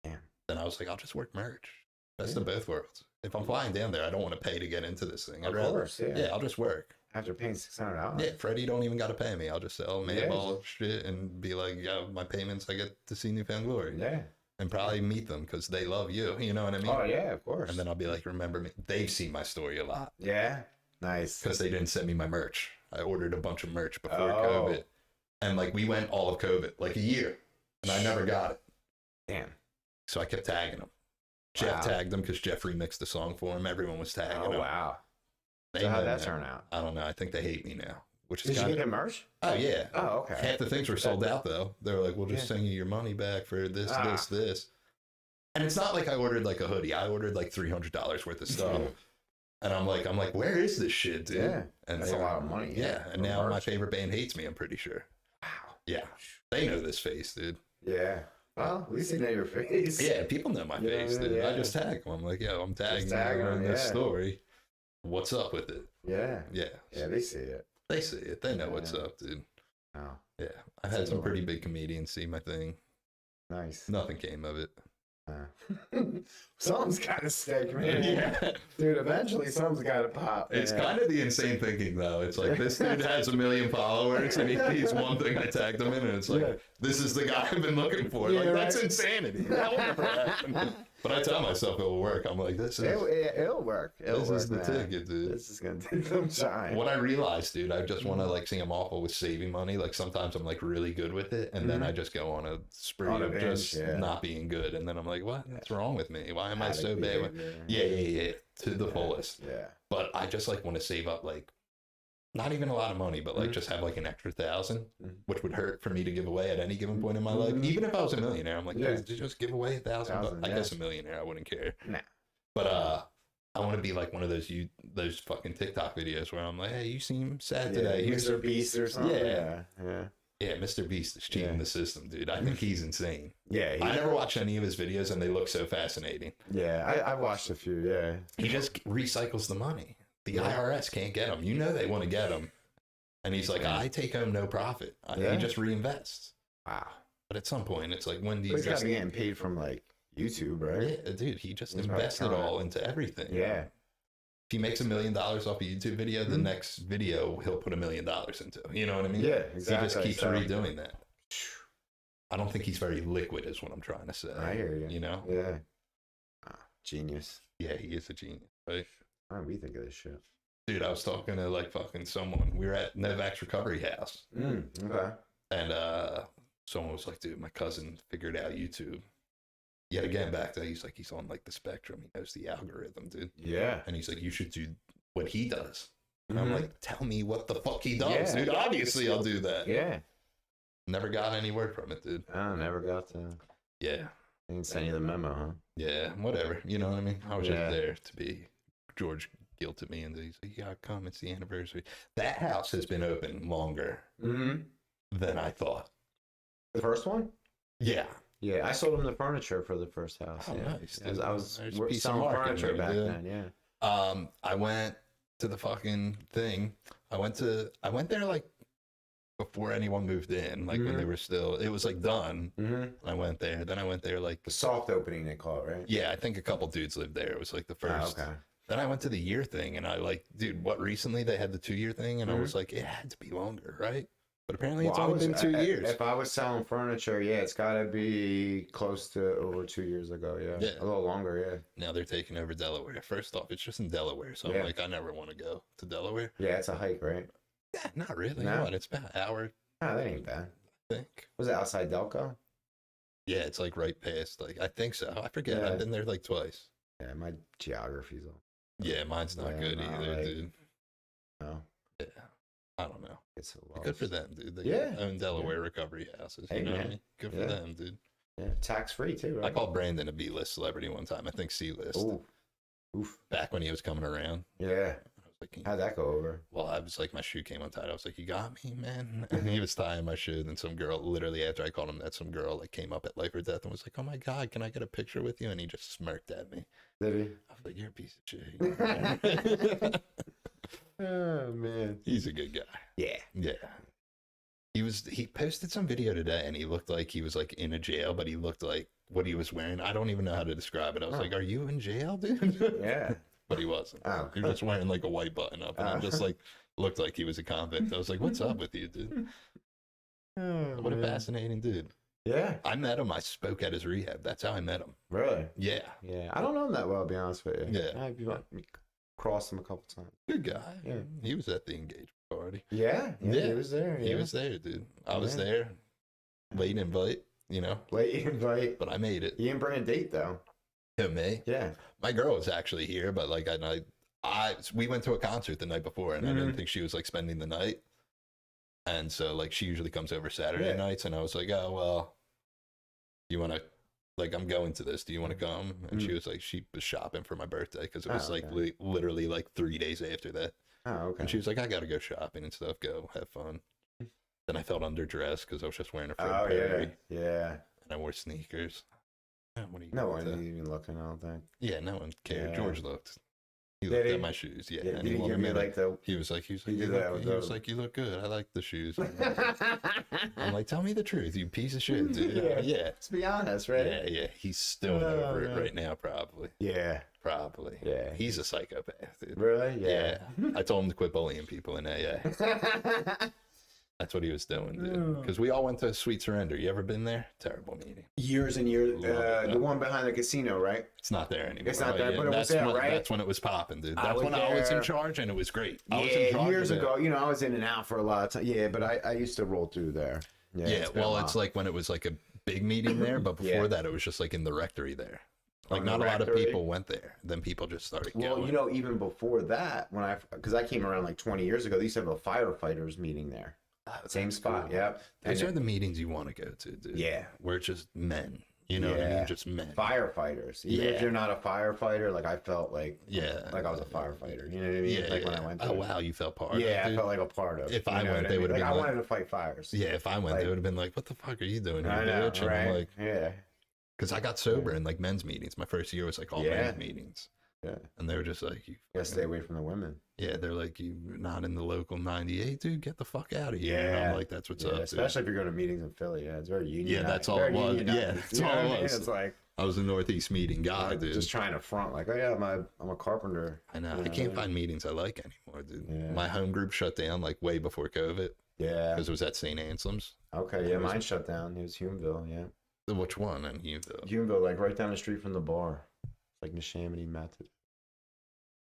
Speaker 2: Damn.
Speaker 1: Then I was like, I'll just work merch. Best
Speaker 2: Yeah.
Speaker 1: of both worlds. If I'm flying down there, I don't want to pay to get into this thing.
Speaker 2: Of course, yeah.
Speaker 1: Yeah, I'll just work.
Speaker 2: After paying $600.
Speaker 1: Yeah, Freddie don't even got to pay me. I'll just sell
Speaker 2: Yeah.
Speaker 1: Madball shit and be like, yeah, my payments, I get to see Newfound Glory.
Speaker 2: Yeah.
Speaker 1: And probably meet them because they love you. You know what I mean?
Speaker 2: Oh yeah, of course.
Speaker 1: And then I'll be like, remember me? They've seen my story a lot
Speaker 2: Yeah. Nice.
Speaker 1: because they didn't send me my merch. I ordered a bunch of merch before
Speaker 2: Oh.
Speaker 1: COVID. And like we went all of COVID, like a year. And I never got it.
Speaker 2: Damn.
Speaker 1: So I kept tagging them. Jeff
Speaker 2: Wow.
Speaker 1: tagged them because Jeff remixed the song for him. Everyone was tagging
Speaker 2: Oh
Speaker 1: them.
Speaker 2: wow.
Speaker 1: They
Speaker 2: So how'd
Speaker 1: know
Speaker 2: that
Speaker 1: now.
Speaker 2: turn out?
Speaker 1: I don't know. I think they hate me now. Which is
Speaker 2: Did you
Speaker 1: kind
Speaker 2: get
Speaker 1: of.
Speaker 2: him merch?
Speaker 1: Oh, yeah.
Speaker 2: Oh, okay.
Speaker 1: Half the things were sold out though. They were like, "We'll just
Speaker 2: Yeah.
Speaker 1: send you your money back for this,
Speaker 2: Ah.
Speaker 1: this." And it's not like I ordered like a hoodie. I ordered like $300 worth of stuff, and I'm like, where is this shit, dude?
Speaker 2: Yeah.
Speaker 1: And
Speaker 2: That's
Speaker 1: they
Speaker 2: a
Speaker 1: were-
Speaker 2: lot of money,
Speaker 1: Yeah,
Speaker 2: yeah,
Speaker 1: and
Speaker 2: for
Speaker 1: now my
Speaker 2: merch.
Speaker 1: favorite band hates me. I'm pretty sure.
Speaker 2: Wow.
Speaker 1: Yeah, they know this face, dude.
Speaker 2: Yeah. Well, at least they know your face.
Speaker 1: Yeah, people know my
Speaker 2: Yeah,
Speaker 1: face, dude. I
Speaker 2: yeah.
Speaker 1: just tag them. I'm like, yo, I'm tagging
Speaker 2: tag
Speaker 1: you
Speaker 2: 'em,
Speaker 1: in this
Speaker 2: yeah.
Speaker 1: story. What's up with it?
Speaker 2: Yeah.
Speaker 1: Yeah,
Speaker 2: Yeah, they see it.
Speaker 1: they see it. They know what's
Speaker 2: Yeah.
Speaker 1: up, dude.
Speaker 2: Oh,
Speaker 1: Yeah, I've had some pretty big comedians see my thing.
Speaker 2: nice.
Speaker 1: Nothing came of it.
Speaker 2: Something's got to stick, man.
Speaker 1: Yeah.
Speaker 2: Dude, eventually something's got to pop.
Speaker 1: It's
Speaker 2: man.
Speaker 1: kind of the insane thinking, though. It's like this dude has 1 million followers, and he sees one thing I tagged him in, and it's like,
Speaker 2: Yeah.
Speaker 1: this is the guy I've been looking for.
Speaker 2: Yeah,
Speaker 1: Like, that's
Speaker 2: right.
Speaker 1: insanity. That will never happen. But I tell myself it will work. I'm like, this
Speaker 2: It'll
Speaker 1: is
Speaker 2: work. It'll
Speaker 1: this
Speaker 2: work,
Speaker 1: is the
Speaker 2: man.
Speaker 1: ticket, dude.
Speaker 2: This is gonna take some time.
Speaker 1: What I realized, dude, I just want to like see I'm awful with saving money. Like sometimes I'm like really good with it, and then I just go on a spree
Speaker 2: On a
Speaker 1: of
Speaker 2: binge,
Speaker 1: just
Speaker 2: yeah.
Speaker 1: not being good, and then I'm like, what's wrong with me? Why am I
Speaker 2: Addict
Speaker 1: so bad? With...
Speaker 2: behavior.
Speaker 1: Yeah, to the fullest.
Speaker 2: Yeah.
Speaker 1: But I just like want to save up like not even a lot of money, but like
Speaker 2: Mhm.
Speaker 1: just have like an extra 1,000,
Speaker 2: Mhm.
Speaker 1: which would hurt for me to give away at any given point in my life.
Speaker 2: Mhm.
Speaker 1: Even if I was a millionaire, I'm like,
Speaker 2: Yeah.
Speaker 1: just give away 1,000. But
Speaker 2: 1,000,
Speaker 1: I
Speaker 2: yeah.
Speaker 1: guess a millionaire, I wouldn't care.
Speaker 2: Nah.
Speaker 1: But I want to be like one of those fucking TikTok videos where I'm like, hey, you seem sad today. Here's
Speaker 2: Mr. Beast or something.
Speaker 1: Yeah.
Speaker 2: Yeah.
Speaker 1: Yeah, Mr. Beast is cheating
Speaker 2: Yeah.
Speaker 1: the system, dude. I think he's insane.
Speaker 2: Yeah.
Speaker 1: I never watched any of his videos, and they look so fascinating.
Speaker 2: I watched a few. Yeah.
Speaker 1: He just recycles the money. The
Speaker 2: Yeah.
Speaker 1: IRS can't get him. You know they want to get him. And he's like, I take home no profit.
Speaker 2: Yeah.
Speaker 1: He just reinvests.
Speaker 2: Wow.
Speaker 1: But at some point, it's like, when do
Speaker 2: But
Speaker 1: you
Speaker 2: he's got
Speaker 1: just...
Speaker 2: to be getting paid from like YouTube, right?
Speaker 1: Yeah, dude, he just
Speaker 2: He's probably
Speaker 1: invested
Speaker 2: trying.
Speaker 1: all into everything.
Speaker 2: Yeah.
Speaker 1: If he makes $1 million off a YouTube video, the
Speaker 2: Mhm.
Speaker 1: next video he'll put $1 million into. You know what I mean?
Speaker 2: Yeah.
Speaker 1: He
Speaker 2: Exactly.
Speaker 1: just keeps
Speaker 2: So-
Speaker 1: redoing that. I don't think he's very liquid, is what I'm trying to say.
Speaker 2: I hear you.
Speaker 1: You know?
Speaker 2: Yeah. Genius.
Speaker 1: Yeah, he is a genius, right?
Speaker 2: How do we think of this shit?
Speaker 1: Dude, I was talking to like fucking someone. We were at Novak's recovery house,
Speaker 2: Okay.
Speaker 1: and someone was like, "Dude, my cousin figured out YouTube." Yet again, back to he's like, he's on like the spectrum. He knows the algorithm, dude.
Speaker 2: Yeah.
Speaker 1: And he's like, you should do what he does. And I'm
Speaker 2: Mhm.
Speaker 1: like, tell me what the fuck he does,
Speaker 2: Yeah.
Speaker 1: dude. Obviously, I'll do that.
Speaker 2: Yeah.
Speaker 1: Never got any word from it, dude.
Speaker 2: I never got to.
Speaker 1: Yeah,
Speaker 2: They didn't send you the memo, huh?
Speaker 1: yeah, whatever. You know what I mean? I was
Speaker 2: Yeah.
Speaker 1: just there to be. George guilted me, and he's like, "Yeah, come. It's the anniversary." That house has been open longer
Speaker 2: Mm-hmm.
Speaker 1: than I thought.
Speaker 2: The first one?
Speaker 1: Yeah.
Speaker 2: Yeah, I sold him the furniture for the first house.
Speaker 1: Oh,
Speaker 2: yeah.
Speaker 1: nice,
Speaker 2: I was,
Speaker 1: dude.
Speaker 2: I was
Speaker 1: There's a piece of
Speaker 2: selling
Speaker 1: marketing
Speaker 2: furniture
Speaker 1: there,
Speaker 2: back
Speaker 1: dude.
Speaker 2: then. Yeah.
Speaker 1: I went to the fucking thing. I went there like before anyone moved in, like when they were still, it was like done.
Speaker 2: Mm-hmm.
Speaker 1: I went there. Then I went there like,
Speaker 2: The soft opening, they call it, right?
Speaker 1: yeah, I think a couple dudes lived there. It was like the first.
Speaker 2: Okay.
Speaker 1: Then I went to the year thing, and I like, dude, what recently they had the 2 year thing, and I was like, it had to be longer, right? But apparently it's only been 2 years.
Speaker 2: If I was selling furniture, yeah, it's got to be close to over 2 years ago. Yeah.
Speaker 1: Yeah.
Speaker 2: A little longer. Yeah.
Speaker 1: Now they're taking over Delaware. First off, it's just in Delaware, so
Speaker 2: Yeah.
Speaker 1: I'm like, I never want to go to Delaware.
Speaker 2: Yeah. It's a hike, right?
Speaker 1: Yeah, not really.
Speaker 2: No?
Speaker 1: What? It's about an hour,
Speaker 2: Ah, that ain't bad.
Speaker 1: I think.
Speaker 2: Was it outside Delco?
Speaker 1: Yeah, it's like right past. Like I think so. I forget.
Speaker 2: Yeah.
Speaker 1: I've been there like twice.
Speaker 2: Yeah, my geography's all.
Speaker 1: Yeah, mine's not
Speaker 2: Yeah,
Speaker 1: good
Speaker 2: no,
Speaker 1: either,
Speaker 2: like-
Speaker 1: dude.
Speaker 2: No,
Speaker 1: Yeah, I don't know.
Speaker 2: it's so
Speaker 1: Good for them, dude. They
Speaker 2: Yeah.
Speaker 1: own Delaware recovery houses.
Speaker 2: Hey,
Speaker 1: You know what I
Speaker 2: man.
Speaker 1: mean? Good for
Speaker 2: Yeah.
Speaker 1: them, dude.
Speaker 2: Yeah, tax free too,
Speaker 1: I
Speaker 2: right?
Speaker 1: called Brandon a B-list celebrity one time. I think C-list.
Speaker 2: Ooh. Oof.
Speaker 1: Back when he was coming around.
Speaker 2: Yeah.
Speaker 1: I was like,
Speaker 2: How'd that go over?
Speaker 1: well, I was like, my shoe came untied. I was like, you got me, man. And he was tying my shoe. And some girl, literally after I called him that, some girl like came up at life or death and was like, oh my God, can I get a picture with you? And he just smirked at me.
Speaker 2: Did he?
Speaker 1: I was like, you're a piece of shit.
Speaker 2: Oh man.
Speaker 1: He's a good guy.
Speaker 2: Yeah.
Speaker 1: Yeah. He posted some video today and he looked like he was like in a jail, but he looked like what he was wearing. I don't even know how to describe it. I was
Speaker 2: Oh.
Speaker 1: like, are you in jail, dude?
Speaker 2: Yeah.
Speaker 1: But he wasn't.
Speaker 2: Oh.
Speaker 1: He was just wearing like a white button up and
Speaker 2: Oh.
Speaker 1: it just like looked like he was a convict. I was like, what's up with you, dude?
Speaker 2: Oh,
Speaker 1: What a
Speaker 2: man.
Speaker 1: fascinating dude.
Speaker 2: Yeah.
Speaker 1: I met him. I spoke at his rehab. That's how I met him.
Speaker 2: Really?
Speaker 1: Yeah.
Speaker 2: Yeah. I don't know him that well, to be honest with you.
Speaker 1: Yeah.
Speaker 2: I've crossed him a couple times.
Speaker 1: Good guy.
Speaker 2: Yeah.
Speaker 1: He was at the engagement party.
Speaker 2: Yeah.
Speaker 1: Yeah.
Speaker 2: He was there.
Speaker 1: He
Speaker 2: yeah.
Speaker 1: was there, dude. I was
Speaker 2: Yeah.
Speaker 1: there. Late invite, you know,
Speaker 2: Late invite.
Speaker 1: but I made it.
Speaker 2: You didn't bring a date though.
Speaker 1: To me.
Speaker 2: Yeah.
Speaker 1: My girl was actually here, but like we went to a concert the night before and I didn't think she was like spending the night. And so like she usually comes over Saturday
Speaker 2: Yeah.
Speaker 1: nights and I was like, oh, well, you want to, like, I'm going to this. Do you want to come? And she was like, she was shopping for my birthday because it was
Speaker 2: Oh,
Speaker 1: like
Speaker 2: okay.
Speaker 1: literally like 3 days after that.
Speaker 2: Oh, okay.
Speaker 1: And she was like, I got to go shopping and stuff. Go have fun. Then I felt underdressed because I was just wearing a Fred
Speaker 2: Oh yeah.
Speaker 1: Perry
Speaker 2: Yeah.
Speaker 1: and I wore sneakers. What are you
Speaker 2: No
Speaker 1: going
Speaker 2: one
Speaker 1: to?
Speaker 2: even looking, I don't think.
Speaker 1: Yeah, no one cared.
Speaker 2: Yeah.
Speaker 1: George looked. He
Speaker 2: Did
Speaker 1: looked
Speaker 2: he?
Speaker 1: at my shoes. Yeah.
Speaker 2: Yeah,
Speaker 1: and
Speaker 2: did he
Speaker 1: wanted
Speaker 2: give me
Speaker 1: me to-
Speaker 2: like the
Speaker 1: he was like,
Speaker 2: He
Speaker 1: you
Speaker 2: did
Speaker 1: look,
Speaker 2: that with
Speaker 1: he was
Speaker 2: the-
Speaker 1: like, you look good. I like the shoes. I'm like, tell me the truth, you piece of shit, dude.
Speaker 2: Yeah.
Speaker 1: Yeah.
Speaker 2: Let's be honest, right?
Speaker 1: Yeah, yeah. He's still
Speaker 2: Oh,
Speaker 1: over it
Speaker 2: man.
Speaker 1: right now, probably.
Speaker 2: Yeah.
Speaker 1: Probably.
Speaker 2: Yeah.
Speaker 1: He's a psychopath, dude.
Speaker 2: Really?
Speaker 1: Yeah.
Speaker 2: Yeah.
Speaker 1: I told him to quit bullying people in AA. That's what he was doing, dude.
Speaker 2: Oh.
Speaker 1: Because we all went to Sweet Surrender. You ever been there? Terrible meeting.
Speaker 2: Years and years.
Speaker 1: Love it,
Speaker 2: The one behind the casino, right?
Speaker 1: It's not there anymore.
Speaker 2: It's not there, but it was
Speaker 1: that's
Speaker 2: there,
Speaker 1: when,
Speaker 2: right?
Speaker 1: That's when it was popping, dude.
Speaker 2: I
Speaker 1: That's
Speaker 2: was
Speaker 1: when I was in
Speaker 2: there.
Speaker 1: charge, and it was great. I was in
Speaker 2: Yeah,
Speaker 1: charge
Speaker 2: years
Speaker 1: of it.
Speaker 2: ago. You know, I was in and out for a lot of time. Yeah, but I used to roll through there.
Speaker 1: Yeah,
Speaker 2: it's been a
Speaker 1: well,
Speaker 2: while.
Speaker 1: it's like when it was like a big meeting there, but before
Speaker 2: Yeah.
Speaker 1: that, it was just like in the rectory there. Like
Speaker 2: On the
Speaker 1: not a lot of
Speaker 2: rectory?
Speaker 1: people went there. Then people just started
Speaker 2: Well,
Speaker 1: going.
Speaker 2: you know, even before that, because I came around like 20 years ago, they used to have a firefighters meeting there. Same spot. Yep.
Speaker 1: Those
Speaker 2: And
Speaker 1: are the meetings you want to go to, dude.
Speaker 2: Yeah.
Speaker 1: Where it's just men. You know what I
Speaker 2: Yeah.
Speaker 1: mean? Just men.
Speaker 2: Firefighters. Even
Speaker 1: Yeah.
Speaker 2: if you're not a firefighter, like I felt like
Speaker 1: Yeah.
Speaker 2: I was a firefighter. You know what I mean?
Speaker 1: Yeah.
Speaker 2: Like when I went to
Speaker 1: Oh, wow. You felt part
Speaker 2: Yeah,
Speaker 1: of
Speaker 2: I
Speaker 1: it,
Speaker 2: felt like a part of.
Speaker 1: If
Speaker 2: you
Speaker 1: I
Speaker 2: know
Speaker 1: went,
Speaker 2: what
Speaker 1: they
Speaker 2: mean?
Speaker 1: would've
Speaker 2: like,
Speaker 1: been
Speaker 2: I
Speaker 1: like-
Speaker 2: wanted to fight fires.
Speaker 1: Yeah, if I went,
Speaker 2: Like-
Speaker 1: they would have been like, what the fuck are you doing here,
Speaker 2: I know,
Speaker 1: bitch? And
Speaker 2: right?
Speaker 1: I'm like,
Speaker 2: Yeah.
Speaker 1: because I got sober in like men's meetings. My first year was like all
Speaker 2: Yeah.
Speaker 1: men's meetings.
Speaker 2: Yeah.
Speaker 1: And they were just like, you
Speaker 2: Gotta stay away from the women.
Speaker 1: yeah, they're like, you're not in the local 98, dude. Get the fuck out of here. And
Speaker 2: Yeah.
Speaker 1: I'm like, that's what's
Speaker 2: Yeah,
Speaker 1: up, dude.
Speaker 2: especially if you're going to meetings in Philly. Yeah, it's very union.
Speaker 1: Yeah, that's all it was. Yeah, that's all it was.
Speaker 2: It's like
Speaker 1: I was a Northeast meeting guy,
Speaker 2: like,
Speaker 1: dude.
Speaker 2: just trying to front like, oh yeah, I'm a carpenter.
Speaker 1: I know.
Speaker 2: you
Speaker 1: I can't
Speaker 2: yeah.
Speaker 1: find meetings I like anymore, dude.
Speaker 2: Yeah.
Speaker 1: My home group shut down like way before COVID
Speaker 2: Yeah.
Speaker 1: because it was at St. Anselm's.
Speaker 2: Okay. Yeah, mine shut down. It was Humeville. Yeah.
Speaker 1: Which one? And Huville.
Speaker 2: Humeville, like right down the street from the bar. It's like Neshaminy Method.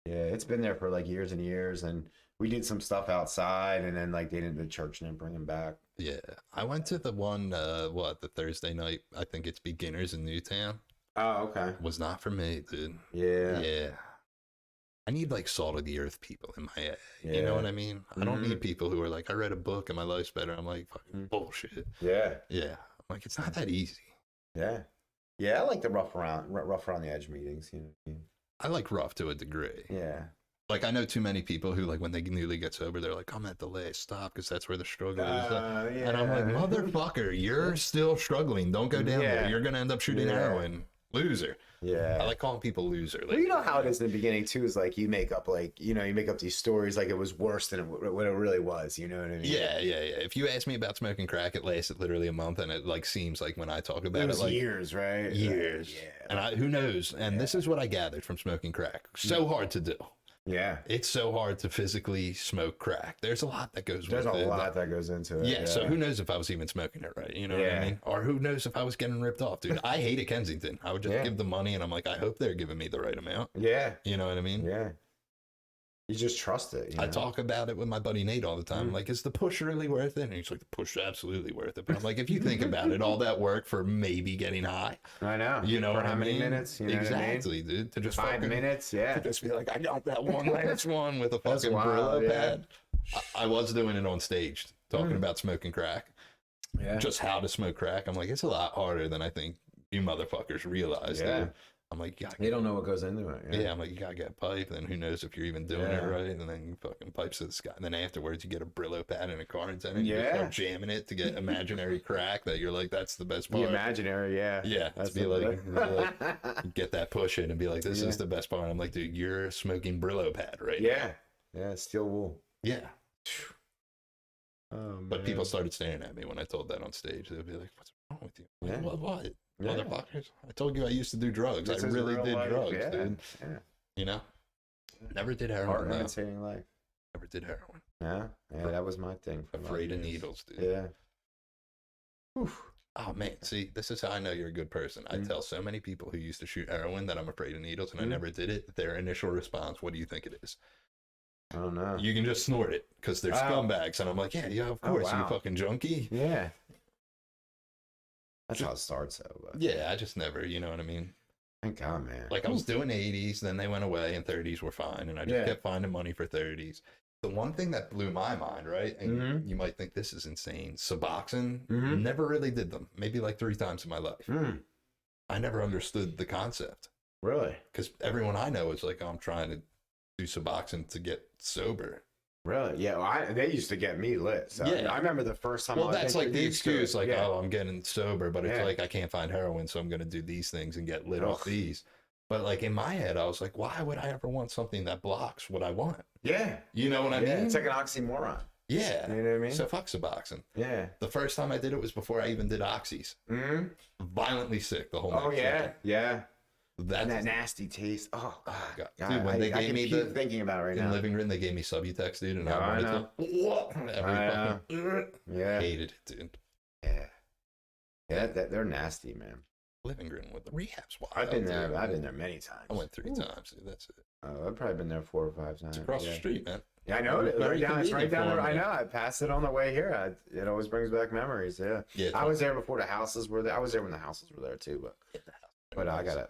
Speaker 2: Yeah, it's been there for like years and years, and we did some stuff outside, and then like the church didn't bring him back.
Speaker 1: Yeah. I went to the one, the Thursday night, I think it's Beginners in Newtown.
Speaker 2: Oh, okay.
Speaker 1: Was not for me, dude.
Speaker 2: Yeah.
Speaker 1: Yeah. I need like salt of the earth people in my AA. You
Speaker 2: Yeah.
Speaker 1: know what I mean? I don't
Speaker 2: Mhm.
Speaker 1: need people who are like, I read a book and my life's better. I'm like, fucking
Speaker 2: Mhm.
Speaker 1: bullshit.
Speaker 2: Yeah.
Speaker 1: Yeah. I'm like, it's not that easy.
Speaker 2: Yeah. Yeah, I like the rough around the edge meetings, you know what I mean?
Speaker 1: I like rough to a degree.
Speaker 2: Yeah.
Speaker 1: Like I know too many people who like when they newly get sober, they're like, I'm at the last stop because that's where the struggle is.
Speaker 2: Yeah.
Speaker 1: And I'm like, motherfucker, you're still struggling. Don't go down
Speaker 2: Yeah.
Speaker 1: there. You're gonna end up shooting
Speaker 2: Yeah.
Speaker 1: heroin. Loser.
Speaker 2: Yeah.
Speaker 1: I like calling people loser.
Speaker 2: Well, you know how it is in the beginning too. Is like you make up you make up these stories like it was worse than what it really was. You know what I mean?
Speaker 1: Yeah. If you ask me about smoking crack, it lasted literally a month, and it like seems like when I talk about
Speaker 2: It was
Speaker 1: like
Speaker 2: years, right?
Speaker 1: years.
Speaker 2: Yeah.
Speaker 1: And who knows? And this is what I gathered from smoking crack. So hard to do.
Speaker 2: Yeah.
Speaker 1: It's so hard to physically smoke crack. There's a lot that goes
Speaker 2: There's
Speaker 1: with
Speaker 2: a
Speaker 1: it.
Speaker 2: lot that goes into it.
Speaker 1: Yeah, so who knows if I was even smoking it right? You know what I
Speaker 2: Yeah.
Speaker 1: mean? Or who knows if I was getting ripped off, dude? I hated Kensington. I would just
Speaker 2: Yeah.
Speaker 1: give them money, and I'm like, I hope they're giving me the right amount.
Speaker 2: Yeah.
Speaker 1: You know what I mean?
Speaker 2: Yeah. You just trust it. You
Speaker 1: I
Speaker 2: know?
Speaker 1: talk about it with my buddy Nate all the time. Like, is the push really worth it? And he's like, the push is absolutely worth it. But I'm like, if you think about it, all that work for maybe getting high,
Speaker 2: I know.
Speaker 1: you know
Speaker 2: For
Speaker 1: what
Speaker 2: how
Speaker 1: I
Speaker 2: many
Speaker 1: mean?
Speaker 2: minutes? You know
Speaker 1: Exactly, dude. To just
Speaker 2: what I mean? 5
Speaker 1: fucking-
Speaker 2: minutes? Yeah.
Speaker 1: to just be like, I got that one last one with a
Speaker 2: That's
Speaker 1: fucking
Speaker 2: wild,
Speaker 1: Brillo
Speaker 2: yeah.
Speaker 1: pad. I was doing it on stage, talking about smoking crack.
Speaker 2: Yeah.
Speaker 1: Just how to smoke crack. I'm like, it's a lot harder than I think you motherfuckers realize.
Speaker 2: Yeah.
Speaker 1: Dude. I'm like, you gotta
Speaker 2: They don't know what goes into it.
Speaker 1: yeah, I'm like, you gotta get a pipe, and who knows if you're even doing
Speaker 2: Yeah.
Speaker 1: it right, and then you fucking pipes to the sky. And then afterwards, you get a Brillo pad and a quarantine, and you
Speaker 2: Yeah.
Speaker 1: just start jamming it to get imaginary crack that you're like, that's the best
Speaker 2: The
Speaker 1: part.
Speaker 2: imaginary, yeah.
Speaker 1: Yeah,
Speaker 2: That's
Speaker 1: to be like, get that push in and be like, this is the best part. I'm like, dude, you're smoking Brillo pad right now.
Speaker 2: yeah. Yeah, steel wool.
Speaker 1: Yeah.
Speaker 2: Oh,
Speaker 1: But
Speaker 2: man.
Speaker 1: people started staring at me when I told that on stage. They'd be like, what's wrong with you? I'm like,
Speaker 2: Yeah.
Speaker 1: what?
Speaker 2: Yeah.
Speaker 1: Motherfuckers. I told you I used to do drugs.
Speaker 2: This
Speaker 1: I
Speaker 2: is
Speaker 1: really
Speaker 2: real
Speaker 1: did
Speaker 2: life,
Speaker 1: drugs,
Speaker 2: yeah.
Speaker 1: dude.
Speaker 2: Yeah.
Speaker 1: You know? Never did
Speaker 2: Art
Speaker 1: heroin, though.
Speaker 2: imitating life.
Speaker 1: Never did heroin.
Speaker 2: Yeah. Yeah, that was my thing. For
Speaker 1: Afraid of
Speaker 2: years.
Speaker 1: needles, dude.
Speaker 2: Yeah. Oof.
Speaker 1: Oh man, see, this is how I know you're a good person. I tell so many people who used to shoot heroin that I'm afraid of needles, and I never did it. Their initial response, "What do you think it is?"
Speaker 2: I don't know.
Speaker 1: You can just snort it because they're scumbags, and I'm like, yeah, of course, you
Speaker 2: wow.
Speaker 1: fucking junkie.
Speaker 2: Yeah. That's how it starts, though. But
Speaker 1: Yeah, I just never, you know what I mean?
Speaker 2: thank God, man.
Speaker 1: Like I was doing 80s, then they went away, and 30s were fine, and I just kept finding money for 30s. The one thing that blew my mind, right? And you might think this is insane. Suboxone, never really did them. Maybe like 3 times in my life. I never understood the concept
Speaker 2: Really?
Speaker 1: because everyone I know is like, oh, I'm trying to do Suboxone to get sober.
Speaker 2: Really? Yeah. Well, they used to get me lit. So
Speaker 1: Yeah.
Speaker 2: I remember the first time.
Speaker 1: Well,
Speaker 2: I was
Speaker 1: that's like the
Speaker 2: introduced to it.
Speaker 1: excuse, like,
Speaker 2: Yeah.
Speaker 1: oh, I'm getting sober, but it's
Speaker 2: Yeah.
Speaker 1: like I can't find heroin, so I'm going to do these things and get lit off
Speaker 2: Ugh.
Speaker 1: these. But like in my head, I was like, why would I ever want something that blocks what I want?
Speaker 2: Yeah.
Speaker 1: You know what I
Speaker 2: Yeah.
Speaker 1: mean?
Speaker 2: It's like an oxymoron.
Speaker 1: Yeah.
Speaker 2: You know what I mean?
Speaker 1: So fuck Suboxone.
Speaker 2: Yeah.
Speaker 1: The first time I did it was before I even did oxys.
Speaker 2: Mm-hmm.
Speaker 1: Violently sick the whole
Speaker 2: Oh
Speaker 1: night.
Speaker 2: yeah. Yeah.
Speaker 1: That's
Speaker 2: And that nasty taste. Oh
Speaker 1: God.
Speaker 2: God.
Speaker 1: Dude, when they
Speaker 2: I
Speaker 1: gave
Speaker 2: can
Speaker 1: me
Speaker 2: keep
Speaker 1: the
Speaker 2: thinking about it right
Speaker 1: in
Speaker 2: now.
Speaker 1: Living Room, they gave me Subutex, dude, and
Speaker 2: No, I
Speaker 1: I
Speaker 2: know.
Speaker 1: wanted to every
Speaker 2: I
Speaker 1: fucking
Speaker 2: Yeah.
Speaker 1: hated it, dude.
Speaker 2: Yeah. Yeah. They're nasty, man.
Speaker 1: Living Room with the rehab's wild.
Speaker 2: I've been there.
Speaker 1: dude.
Speaker 2: I've been there many times.
Speaker 1: I went 3 times, dude. That's it.
Speaker 2: I've probably been there 4 or 5 times.
Speaker 1: It's across
Speaker 2: yeah.
Speaker 1: the street, man.
Speaker 2: Yeah, I know it.
Speaker 1: Very
Speaker 2: It's right
Speaker 1: convenient
Speaker 2: down
Speaker 1: for
Speaker 2: there. I
Speaker 1: me.
Speaker 2: know. I passed it on the way here. It always brings back memories. Yeah.
Speaker 1: Yeah,
Speaker 2: I was there before the houses were there. I was there when the houses were there too. But I gotta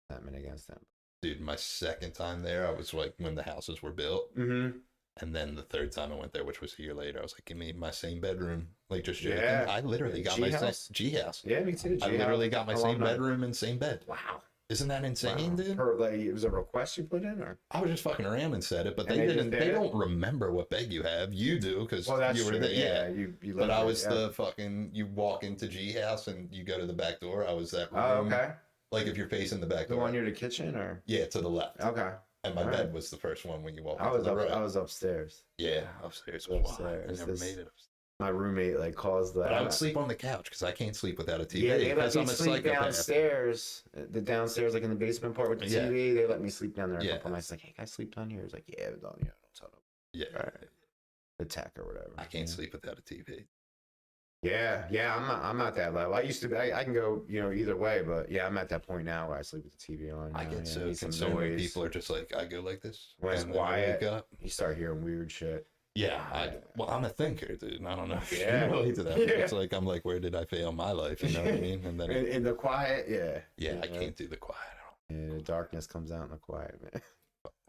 Speaker 2: that many against them.
Speaker 1: Dude, my second time there, I was like when the houses were built.
Speaker 2: Mm-hmm.
Speaker 1: And then the third time I went there, which was a year later, I was like, give me my same bedroom. Like, just joking.
Speaker 2: Yeah.
Speaker 1: I literally got
Speaker 2: G
Speaker 1: my
Speaker 2: house?
Speaker 1: G house.
Speaker 2: Yeah, me too.
Speaker 1: I literally got my same
Speaker 2: Alumni.
Speaker 1: bedroom and same bed.
Speaker 2: Wow.
Speaker 1: Isn't that insane, dude?
Speaker 2: Like, it was a request you put in, or
Speaker 1: I was just fucking around and said it, but
Speaker 2: And
Speaker 1: they
Speaker 2: they
Speaker 1: didn't.
Speaker 2: just did
Speaker 1: They
Speaker 2: it?
Speaker 1: don't remember what bed you have. You do because
Speaker 2: well, that's
Speaker 1: you were
Speaker 2: true.
Speaker 1: there. Yeah.
Speaker 2: you
Speaker 1: But
Speaker 2: lived
Speaker 1: I
Speaker 2: there,
Speaker 1: was
Speaker 2: yeah.
Speaker 1: the fucking. You walk into G house and you go to the back door. I was that room.
Speaker 2: Oh, okay.
Speaker 1: Like if you're facing the back
Speaker 2: The
Speaker 1: door.
Speaker 2: one near the kitchen, or
Speaker 1: Yeah, to the left.
Speaker 2: okay.
Speaker 1: And my
Speaker 2: All
Speaker 1: bed
Speaker 2: right.
Speaker 1: was the first one when you walk
Speaker 2: I
Speaker 1: into
Speaker 2: was
Speaker 1: the
Speaker 2: up.
Speaker 1: right.
Speaker 2: I was upstairs.
Speaker 1: Yeah, upstairs. Was
Speaker 2: Upstairs.
Speaker 1: I never
Speaker 2: This-
Speaker 1: made it upstairs.
Speaker 2: My roommate like caused that.
Speaker 1: But I would sleep on the couch because I can't sleep without a TV.
Speaker 2: Yeah, they let
Speaker 1: because
Speaker 2: me
Speaker 1: I'm a
Speaker 2: sleep
Speaker 1: psychopath.
Speaker 2: downstairs. The downstairs, like in the basement part with the
Speaker 1: Yeah.
Speaker 2: TV, they let me sleep down there. A
Speaker 1: Yeah.
Speaker 2: couple nights. Like, hey, can I sleep down here? He's like, yeah, but don't tell them.
Speaker 1: Yeah,
Speaker 2: Right. The tech or whatever.
Speaker 1: I can't
Speaker 2: Yeah.
Speaker 1: sleep without a TV.
Speaker 2: Yeah. I'm not that level. I used to be. I can go, either way. But yeah, I'm at that point now where I sleep with the TV on.
Speaker 1: I
Speaker 2: now,
Speaker 1: get
Speaker 2: yeah,
Speaker 1: so
Speaker 2: need some
Speaker 1: concerned when
Speaker 2: noise.
Speaker 1: people are just like, I go like this.
Speaker 2: When it's
Speaker 1: and then I
Speaker 2: quiet.
Speaker 1: wake up.
Speaker 2: You start hearing weird shit.
Speaker 1: Yeah, I'm a thinker, dude. I don't know if
Speaker 2: Yeah.
Speaker 1: you relate to that.
Speaker 2: Yeah.
Speaker 1: But it's like, I'm like, where did I fail my life? You know what I mean? And then,
Speaker 2: In the quiet, yeah.
Speaker 1: yeah, I can't do the quiet at all.
Speaker 2: Yeah, the darkness comes out in the quiet, man.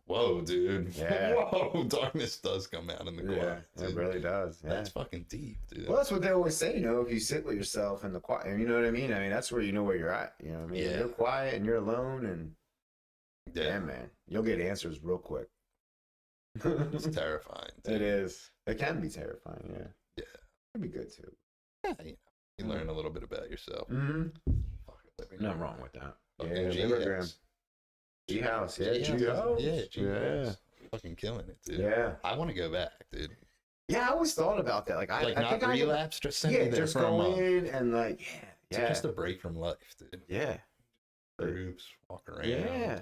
Speaker 1: Whoa, dude.
Speaker 2: Yeah.
Speaker 1: Whoa, darkness does come out in the quiet.
Speaker 2: Yeah, it
Speaker 1: dude.
Speaker 2: really does. Yeah.
Speaker 1: That's fucking deep, dude.
Speaker 2: Well, that's what they always say, if you sit with yourself in the quiet, you know what I mean? I mean, that's where you know where you're at, you know what I mean?
Speaker 1: Yeah.
Speaker 2: You're quiet and you're alone, and
Speaker 1: Yeah,
Speaker 2: man, you'll get answers real quick.
Speaker 1: it's terrifying.
Speaker 2: It
Speaker 1: dude.
Speaker 2: is. It can be terrifying, yeah.
Speaker 1: Yeah.
Speaker 2: It'd be good too.
Speaker 1: Yeah, you learn a little bit about yourself.
Speaker 2: Mm-hmm.
Speaker 1: Fuck,
Speaker 2: Nothing wrong with that.
Speaker 1: Fucking
Speaker 2: Yeah,
Speaker 1: G
Speaker 2: Livergram.
Speaker 1: House.
Speaker 2: G House, yeah,
Speaker 1: G
Speaker 2: G House.
Speaker 1: Yeah, G
Speaker 2: Yeah.
Speaker 1: House. Fucking killing it, dude.
Speaker 2: Yeah.
Speaker 1: I want to go back, dude.
Speaker 2: Yeah, I always thought about that. Like, I
Speaker 1: Not
Speaker 2: think
Speaker 1: relapse, just send me
Speaker 2: yeah,
Speaker 1: there
Speaker 2: just
Speaker 1: for a
Speaker 2: go
Speaker 1: month.
Speaker 2: in and like,
Speaker 1: It's
Speaker 2: yeah,
Speaker 1: just a break from life, dude.
Speaker 2: yeah,
Speaker 1: Groups, walk around.
Speaker 2: yeah.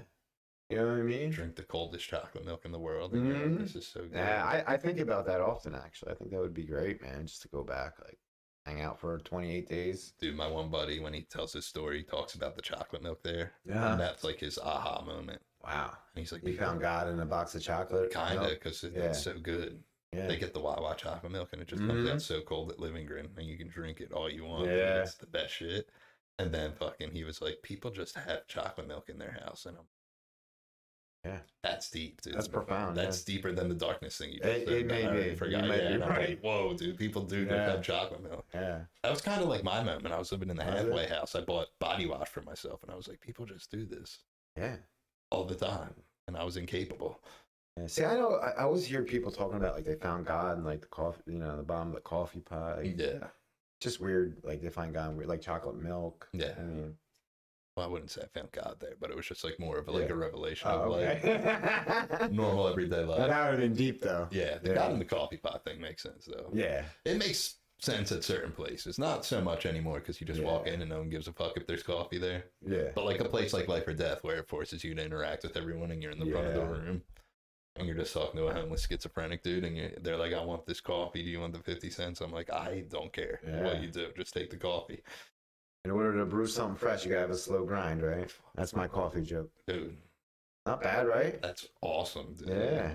Speaker 2: You know what I mean?
Speaker 1: Drink the coldest chocolate milk in the world. And you're like,
Speaker 2: Mhm.
Speaker 1: this is so good.
Speaker 2: Yeah, I think about that often. Actually, I think that would be great, man. Just to go back, like, hang out for 28 days.
Speaker 1: Dude, my one buddy, when he tells his story, he talks about the chocolate milk there.
Speaker 2: Yeah.
Speaker 1: And that's like his aha moment.
Speaker 2: Wow.
Speaker 1: And he's like,
Speaker 2: You found God in a box of chocolate.
Speaker 1: kind of,
Speaker 2: milk?
Speaker 1: because
Speaker 2: Yeah.
Speaker 1: it's so good.
Speaker 2: Yeah.
Speaker 1: They get the Wawa chocolate milk, and it just comes out so cold at Livingren, and you can drink it all you want. dude.
Speaker 2: Yeah.
Speaker 1: It's the best shit. And then fucking, he was like, people just have chocolate milk in their house, and I'm
Speaker 2: Yeah.
Speaker 1: that's deep, dude.
Speaker 2: That's profound,
Speaker 1: That's deeper than the darkness thing you
Speaker 2: It-
Speaker 1: just said.
Speaker 2: it may
Speaker 1: I already
Speaker 2: be.
Speaker 1: forgot.
Speaker 2: You might
Speaker 1: Yeah,
Speaker 2: be
Speaker 1: and I'm
Speaker 2: right.
Speaker 1: like, whoa, dude, people do just
Speaker 2: Yeah.
Speaker 1: have chocolate milk.
Speaker 2: Yeah.
Speaker 1: That was kind of like my moment. I was living in the
Speaker 2: Was it?
Speaker 1: halfway house. I bought body wash for myself, and I was like, people just do this
Speaker 2: Yeah.
Speaker 1: all the time, and I was incapable.
Speaker 2: Yeah. See, I know. I always hear people talking about like they found God in like the coffee, you know, the bottom of the coffee pot. Like,
Speaker 1: Yeah.
Speaker 2: just weird. Like they find God in weird, like chocolate milk.
Speaker 1: Yeah.
Speaker 2: I mean,
Speaker 1: Well, I wouldn't say I found God there, but it was just like more of like
Speaker 2: Yeah.
Speaker 1: a revelation
Speaker 2: oh,
Speaker 1: of like
Speaker 2: okay.
Speaker 1: normal everyday life.
Speaker 2: That would have been deep though.
Speaker 1: Yeah, the
Speaker 2: Yeah.
Speaker 1: God in the coffee pot thing makes sense though.
Speaker 2: Yeah.
Speaker 1: It makes sense at certain places, not so much anymore because you just walk
Speaker 2: Yeah.
Speaker 1: in and no one gives a fuck if there's coffee there.
Speaker 2: Yeah.
Speaker 1: But like a place like Life or Death where it forces you to interact with everyone and you're in the front of the
Speaker 2: Yeah.
Speaker 1: room and you're just talking to a homeless schizophrenic dude and they're like, I want this coffee. Do you want the 50 cents? I'm like, I don't care what
Speaker 2: Yeah.
Speaker 1: you do. Just take the coffee.
Speaker 2: In order to brew something fresh, you gotta have a slow grind, right? That's my coffee joke.
Speaker 1: Dude,
Speaker 2: Not bad, right?
Speaker 1: that's awesome, dude.
Speaker 2: Yeah.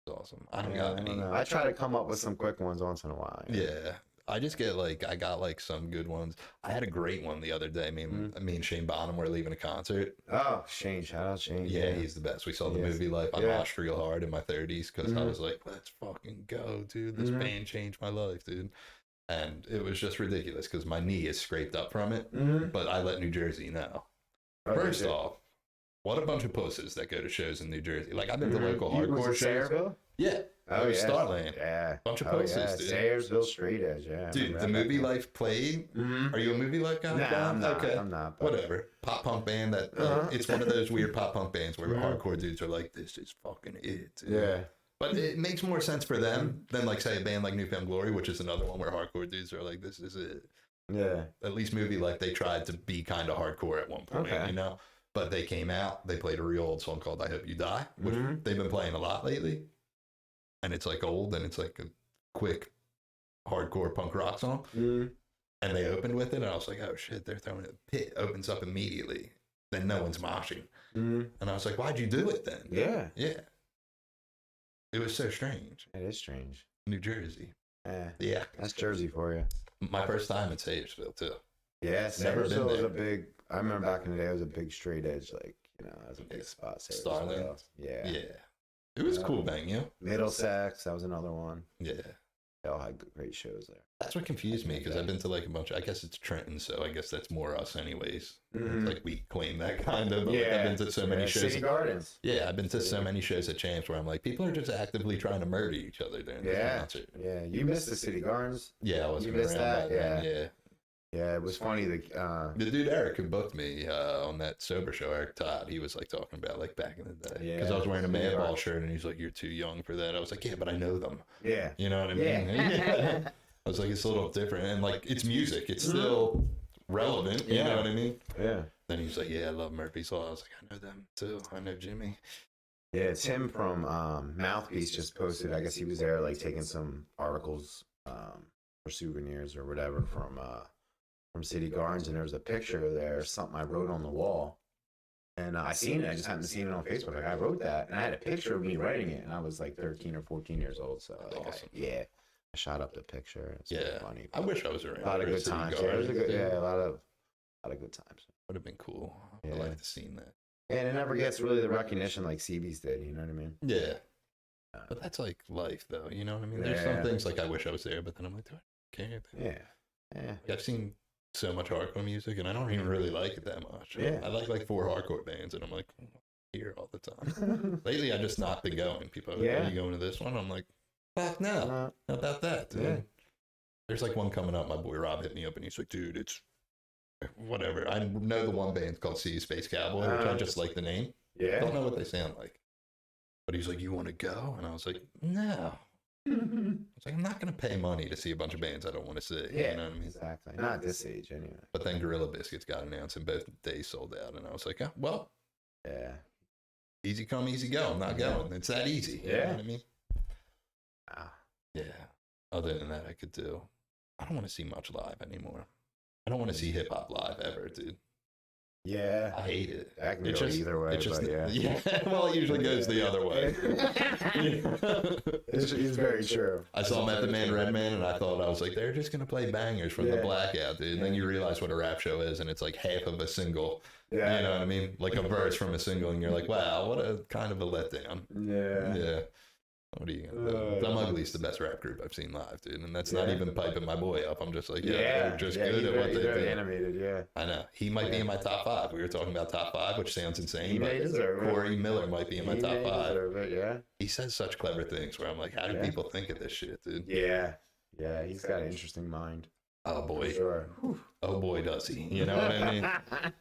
Speaker 1: It's awesome. I don't
Speaker 2: Yeah,
Speaker 1: got
Speaker 2: I
Speaker 1: any.
Speaker 2: don't know. I try to come up with some quick ones once in a while.
Speaker 1: Yeah. I just get like, I got like some good ones. I had a great one the other day. Me and Shane Bonham were leaving a concert.
Speaker 2: Oh, Shane. Shout out Shane.
Speaker 1: Yeah, he's the best. We saw the
Speaker 2: He is.
Speaker 1: movie Life. I
Speaker 2: Yeah.
Speaker 1: watched real hard in my 30s because I
Speaker 2: Mhm.
Speaker 1: was like, let's fucking go, dude. This
Speaker 2: Mhm.
Speaker 1: band changed my life, dude. And it was just ridiculous because my knee is scraped up from it.
Speaker 2: Mm-hmm.
Speaker 1: But I let New Jersey know. First off, what a bunch of pussies that go to shows in New Jersey. Like, I've been to local hardcore shows.
Speaker 2: Sayreville?
Speaker 1: Yeah.
Speaker 2: Oh,
Speaker 1: it was
Speaker 2: yeah.
Speaker 1: Starland.
Speaker 2: Yeah.
Speaker 1: Bunch of
Speaker 2: Oh,
Speaker 1: pussies,
Speaker 2: yeah.
Speaker 1: dude.
Speaker 2: Sayersville Straight Edge, yeah. I
Speaker 1: Dude,
Speaker 2: remember
Speaker 1: the
Speaker 2: that
Speaker 1: movie
Speaker 2: back
Speaker 1: Life played.
Speaker 2: then. Mhm.
Speaker 1: Are you a movie Life guy?
Speaker 2: Nah, I'm not.
Speaker 1: Okay.
Speaker 2: I'm not. But...
Speaker 1: Whatever. Pop punk band that it's one of those weird pop punk bands where hardcore dudes are like, this is fucking it. dude."
Speaker 2: Yeah.
Speaker 1: But it makes more sense for them than like say a band like Newfound Glory, which is another one where hardcore dudes are like, this is it.
Speaker 2: Yeah.
Speaker 1: At least movie Life, they tried to be kind of hardcore at one point,
Speaker 2: Okay.
Speaker 1: you know? But they came out, they played a real old song called I Hope You Die, which
Speaker 2: Mhm.
Speaker 1: they've been playing a lot lately. And it's like old and it's like a quick hardcore punk rock song.
Speaker 2: Mm.
Speaker 1: And they opened with it, and I was like, oh shit, they're throwing it. Pit opens up immediately. Then no one's moshing.
Speaker 2: Mm.
Speaker 1: And I was like, why'd you do it then?
Speaker 2: Yeah.
Speaker 1: Yeah. It was so strange.
Speaker 2: It is strange.
Speaker 1: New Jersey.
Speaker 2: Yeah.
Speaker 1: Yeah.
Speaker 2: That's Jersey for you.
Speaker 1: My first time in Sayersville, too.
Speaker 2: Yeah.
Speaker 1: Never been
Speaker 2: Sayersville was
Speaker 1: there.
Speaker 2: a big. I remember back in the day, it was a big straight edge. Like that was a big
Speaker 1: Yeah.
Speaker 2: spot.
Speaker 1: Starland.
Speaker 2: Sayersville. Yeah.
Speaker 1: Yeah. It was cool, bang, you.
Speaker 2: Middlesex. That was another one.
Speaker 1: Yeah.
Speaker 2: They all had great shows there.
Speaker 1: That's what confused me because I've been to like a bunch of, I guess it's Trenton, so I guess that's more us anyways.
Speaker 2: Mhm.
Speaker 1: It's like we claim that kind of, but like, I've been to so many shows.
Speaker 2: City Gardens.
Speaker 1: Yeah, I've been to so many shows at Champs where I'm like, people are just actively trying to murder each other during this
Speaker 2: Yeah.
Speaker 1: concert.
Speaker 2: Yeah. You missed the City Gardens.
Speaker 1: Yeah, I was
Speaker 2: You
Speaker 1: around
Speaker 2: missed that?
Speaker 1: back then,
Speaker 2: Yeah.
Speaker 1: yeah.
Speaker 2: Yeah. It was funny.
Speaker 1: The dude Eric who booked me on that sober show, Eric Todd, he was like talking about like back in the day. Because I was wearing a
Speaker 2: Yeah.
Speaker 1: Madball shirt and he's like, you're too young for that. I was like, yeah, but I know them.
Speaker 2: Yeah.
Speaker 1: You know what I mean?
Speaker 2: Yeah.
Speaker 1: I was like, it's a little different. And like, it's music. It's still relevant. You know
Speaker 2: Yeah.
Speaker 1: what I mean?
Speaker 2: Yeah.
Speaker 1: Then he was like, yeah, I love Murphy's Law. I was like, I know them too. I know Jimmy.
Speaker 2: Yeah, Tim from Mouthpiece just posted. I guess he was there, like taking some articles or souvenirs or whatever from City Gardens, and there was a picture there, something I wrote on the wall, and I seen it. I just hadn't seen it on Facebook. Like I wrote that, and I had a picture of me writing it, and I was like 13 or 14 years old. So like,
Speaker 1: awesome.
Speaker 2: I shot up the picture. It's
Speaker 1: Yeah.
Speaker 2: funny.
Speaker 1: I wish I was around.
Speaker 2: A lot of
Speaker 1: for
Speaker 2: good
Speaker 1: City
Speaker 2: times. Yeah, it was a
Speaker 1: Gardens.
Speaker 2: good, a lot of good times.
Speaker 1: Would have been cool. I
Speaker 2: Yeah.
Speaker 1: like to have seen that.
Speaker 2: And it never gets really the recognition like CB's did. You know what I mean?
Speaker 1: Yeah. But that's like life, though. You know what I mean? There's some
Speaker 2: Yeah.
Speaker 1: things like I wish I was there, but then I'm like, do I care?
Speaker 2: Yeah. Yeah.
Speaker 1: I've seen so much hardcore music, and I don't even really like it that much.
Speaker 2: Yeah.
Speaker 1: I like 4 hardcore bands, and I'm like, here all the time. Lately, I just not been going. People are like,
Speaker 2: Yeah.
Speaker 1: are you going to this one? I'm like, fuck no.
Speaker 2: Uh,
Speaker 1: How about that, dude?
Speaker 2: Yeah.
Speaker 1: There's like one coming up. My boy Rob hit me up, and he's like, dude, it's whatever. I know the one band's called Sea Space Cowboy, which I just like the name.
Speaker 2: Yeah.
Speaker 1: Don't know what they sound like. But he's like, you want to go? And I was like, no. I was like, I'm not going to pay money to see a bunch of bands I don't want to see.
Speaker 2: Yeah,
Speaker 1: You know what I mean?
Speaker 2: exactly. Not at this age, anyway.
Speaker 1: But then Gorilla Biscuits got announced and both days sold out. And I was like, oh, well,
Speaker 2: Yeah.
Speaker 1: easy come, easy go. I'm not going. It's that easy. You know what I mean?
Speaker 2: Ah.
Speaker 1: Yeah. Other than that, I could do. I don't want to see much live anymore. I don't want to see hip hop live ever, dude.
Speaker 2: Yeah.
Speaker 1: I hate it.
Speaker 2: That can
Speaker 1: It
Speaker 2: go
Speaker 1: just-
Speaker 2: either way,
Speaker 1: It just,
Speaker 2: but yeah.
Speaker 1: yeah. Well, it usually goes the other way.
Speaker 2: It's very true.
Speaker 1: I saw Method Man, Redman, and I thought, I was like, they're just gonna play bangers from the
Speaker 2: Yeah.
Speaker 1: Blackout, dude. And then you realize what a rap show is, and it's like half of a single.
Speaker 2: Yeah.
Speaker 1: You know what I mean? Like a verse from a single, and you're like, wow, what a kind of a letdown.
Speaker 2: Yeah.
Speaker 1: Yeah. What are you gonna do? Dumb Ugly's the best rap group I've seen live, dude. And that's not even piping my boy up. I'm just like, yeah, they're just good at what they do.
Speaker 2: Animated, yeah.
Speaker 1: I know. He might be in my top 5. We were talking about top 5, which sounds insane.
Speaker 2: He
Speaker 1: but
Speaker 2: may deserve it.
Speaker 1: Corey Miller might be in my
Speaker 2: He
Speaker 1: top
Speaker 2: may
Speaker 1: 5.
Speaker 2: deserve it, yeah.
Speaker 1: He says such clever things where I'm like, how do
Speaker 2: Yeah.
Speaker 1: people think of this shit, dude?
Speaker 2: Yeah. Yeah, he's got an interesting mind.
Speaker 1: Oh
Speaker 2: For
Speaker 1: boy.
Speaker 2: sure.
Speaker 1: Oh boy, does he. You know what I mean?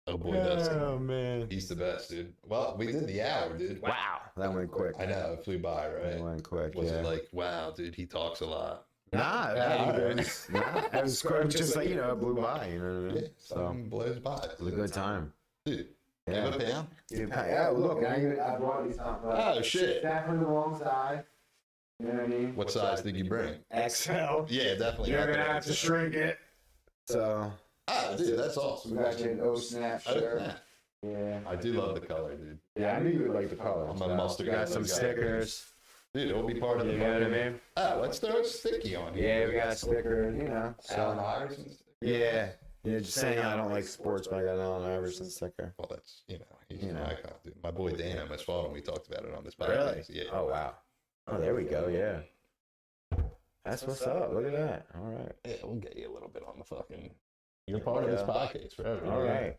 Speaker 1: Oh boy, does he.
Speaker 2: Oh, man.
Speaker 1: He's the best, dude. Well, we did the hour, dude.
Speaker 2: Wow. That went quick.
Speaker 1: I know, it flew by,
Speaker 2: That
Speaker 1: right?
Speaker 2: went quick,
Speaker 1: Was
Speaker 2: yeah.
Speaker 1: it like, wow, dude, he talks a lot?
Speaker 2: Nah, it was just like, it blew by, you know what I mean?
Speaker 1: Yeah,
Speaker 2: So,
Speaker 1: something blows by.
Speaker 2: it was a good time.
Speaker 1: Dude,
Speaker 2: Yeah.
Speaker 1: have a pound?
Speaker 2: Yeah, look, I brought these on.
Speaker 1: Oh, shit.
Speaker 2: Definitely the wrong side. You know what I mean?
Speaker 1: What size did you bring?
Speaker 2: XL.
Speaker 1: Yeah, definitely.
Speaker 2: You're
Speaker 1: not
Speaker 2: gonna
Speaker 1: the
Speaker 2: have to
Speaker 1: XL.
Speaker 2: shrink it. So,
Speaker 1: Ah, dude, that's awesome.
Speaker 2: we got you an O snap
Speaker 1: Oh,
Speaker 2: shirt.
Speaker 1: yeah.
Speaker 2: Yeah.
Speaker 1: I do love the color, dude.
Speaker 2: Yeah, I knew you would like the color.
Speaker 1: I'm a
Speaker 2: so
Speaker 1: mustard
Speaker 2: we got
Speaker 1: guy,
Speaker 2: some
Speaker 1: those guys.
Speaker 2: stickers.
Speaker 1: Dude, it'll be part of the
Speaker 2: You know what I
Speaker 1: fucking-
Speaker 2: mean?
Speaker 1: Ah, let's throw a sticky on here.
Speaker 2: Yeah, we got a sticker,
Speaker 1: Allen
Speaker 2: So,
Speaker 1: Iverson sticker.
Speaker 2: yeah. Yeah, just saying I don't like sports, but I got an Allen Iverson sticker.
Speaker 1: Well, that's, he's
Speaker 2: You
Speaker 1: an
Speaker 2: know.
Speaker 1: icon, dude. My boy Dan almost fought him. We talked about it on this podcast.
Speaker 2: Really?
Speaker 1: Yeah.
Speaker 2: Oh, wow. Oh, there we go, yeah. That's what's up. Look at that. All right.
Speaker 1: Yeah, we'll get you a little bit on the fucking. You're part of this
Speaker 2: Yeah.
Speaker 1: podcast forever.
Speaker 2: All right.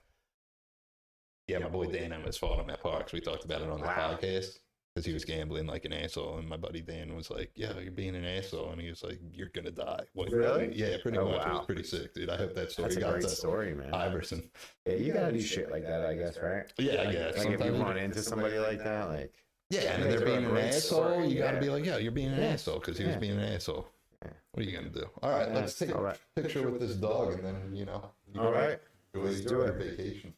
Speaker 1: Yeah, my boy Dan almost fought him at Parks. We talked about it on the
Speaker 2: Wow.
Speaker 1: podcast because he was gambling like an asshole, and my buddy Dan was like, "Yo, you're being an asshole," and he was like, "You're gonna die." Well,
Speaker 2: Really?
Speaker 1: Yeah, pretty
Speaker 2: Oh,
Speaker 1: much. It was
Speaker 2: wow.
Speaker 1: pretty sick, dude. I hope that story
Speaker 2: That's a
Speaker 1: got
Speaker 2: great
Speaker 1: to
Speaker 2: story, man.
Speaker 1: Iverson.
Speaker 2: Yeah, you gotta do shit like that, I guess, right?
Speaker 1: Yeah, I guess.
Speaker 2: Like if you
Speaker 1: Sometimes-
Speaker 2: run into somebody like that, like
Speaker 1: Yeah, and
Speaker 2: Make
Speaker 1: they're
Speaker 2: it a
Speaker 1: being an
Speaker 2: great
Speaker 1: asshole.
Speaker 2: story,
Speaker 1: You got to
Speaker 2: yeah.
Speaker 1: be like, "Yo, you're being an
Speaker 2: Yeah.
Speaker 1: asshole," because he was
Speaker 2: Yeah.
Speaker 1: being an asshole.
Speaker 2: Yeah.
Speaker 1: What are you gonna do? All right, let's take
Speaker 2: All
Speaker 1: a
Speaker 2: right.
Speaker 1: picture with this dog, and then you
Speaker 2: All right.
Speaker 1: go
Speaker 2: Let's
Speaker 1: enjoy
Speaker 2: do
Speaker 1: your
Speaker 2: it.
Speaker 1: vacation.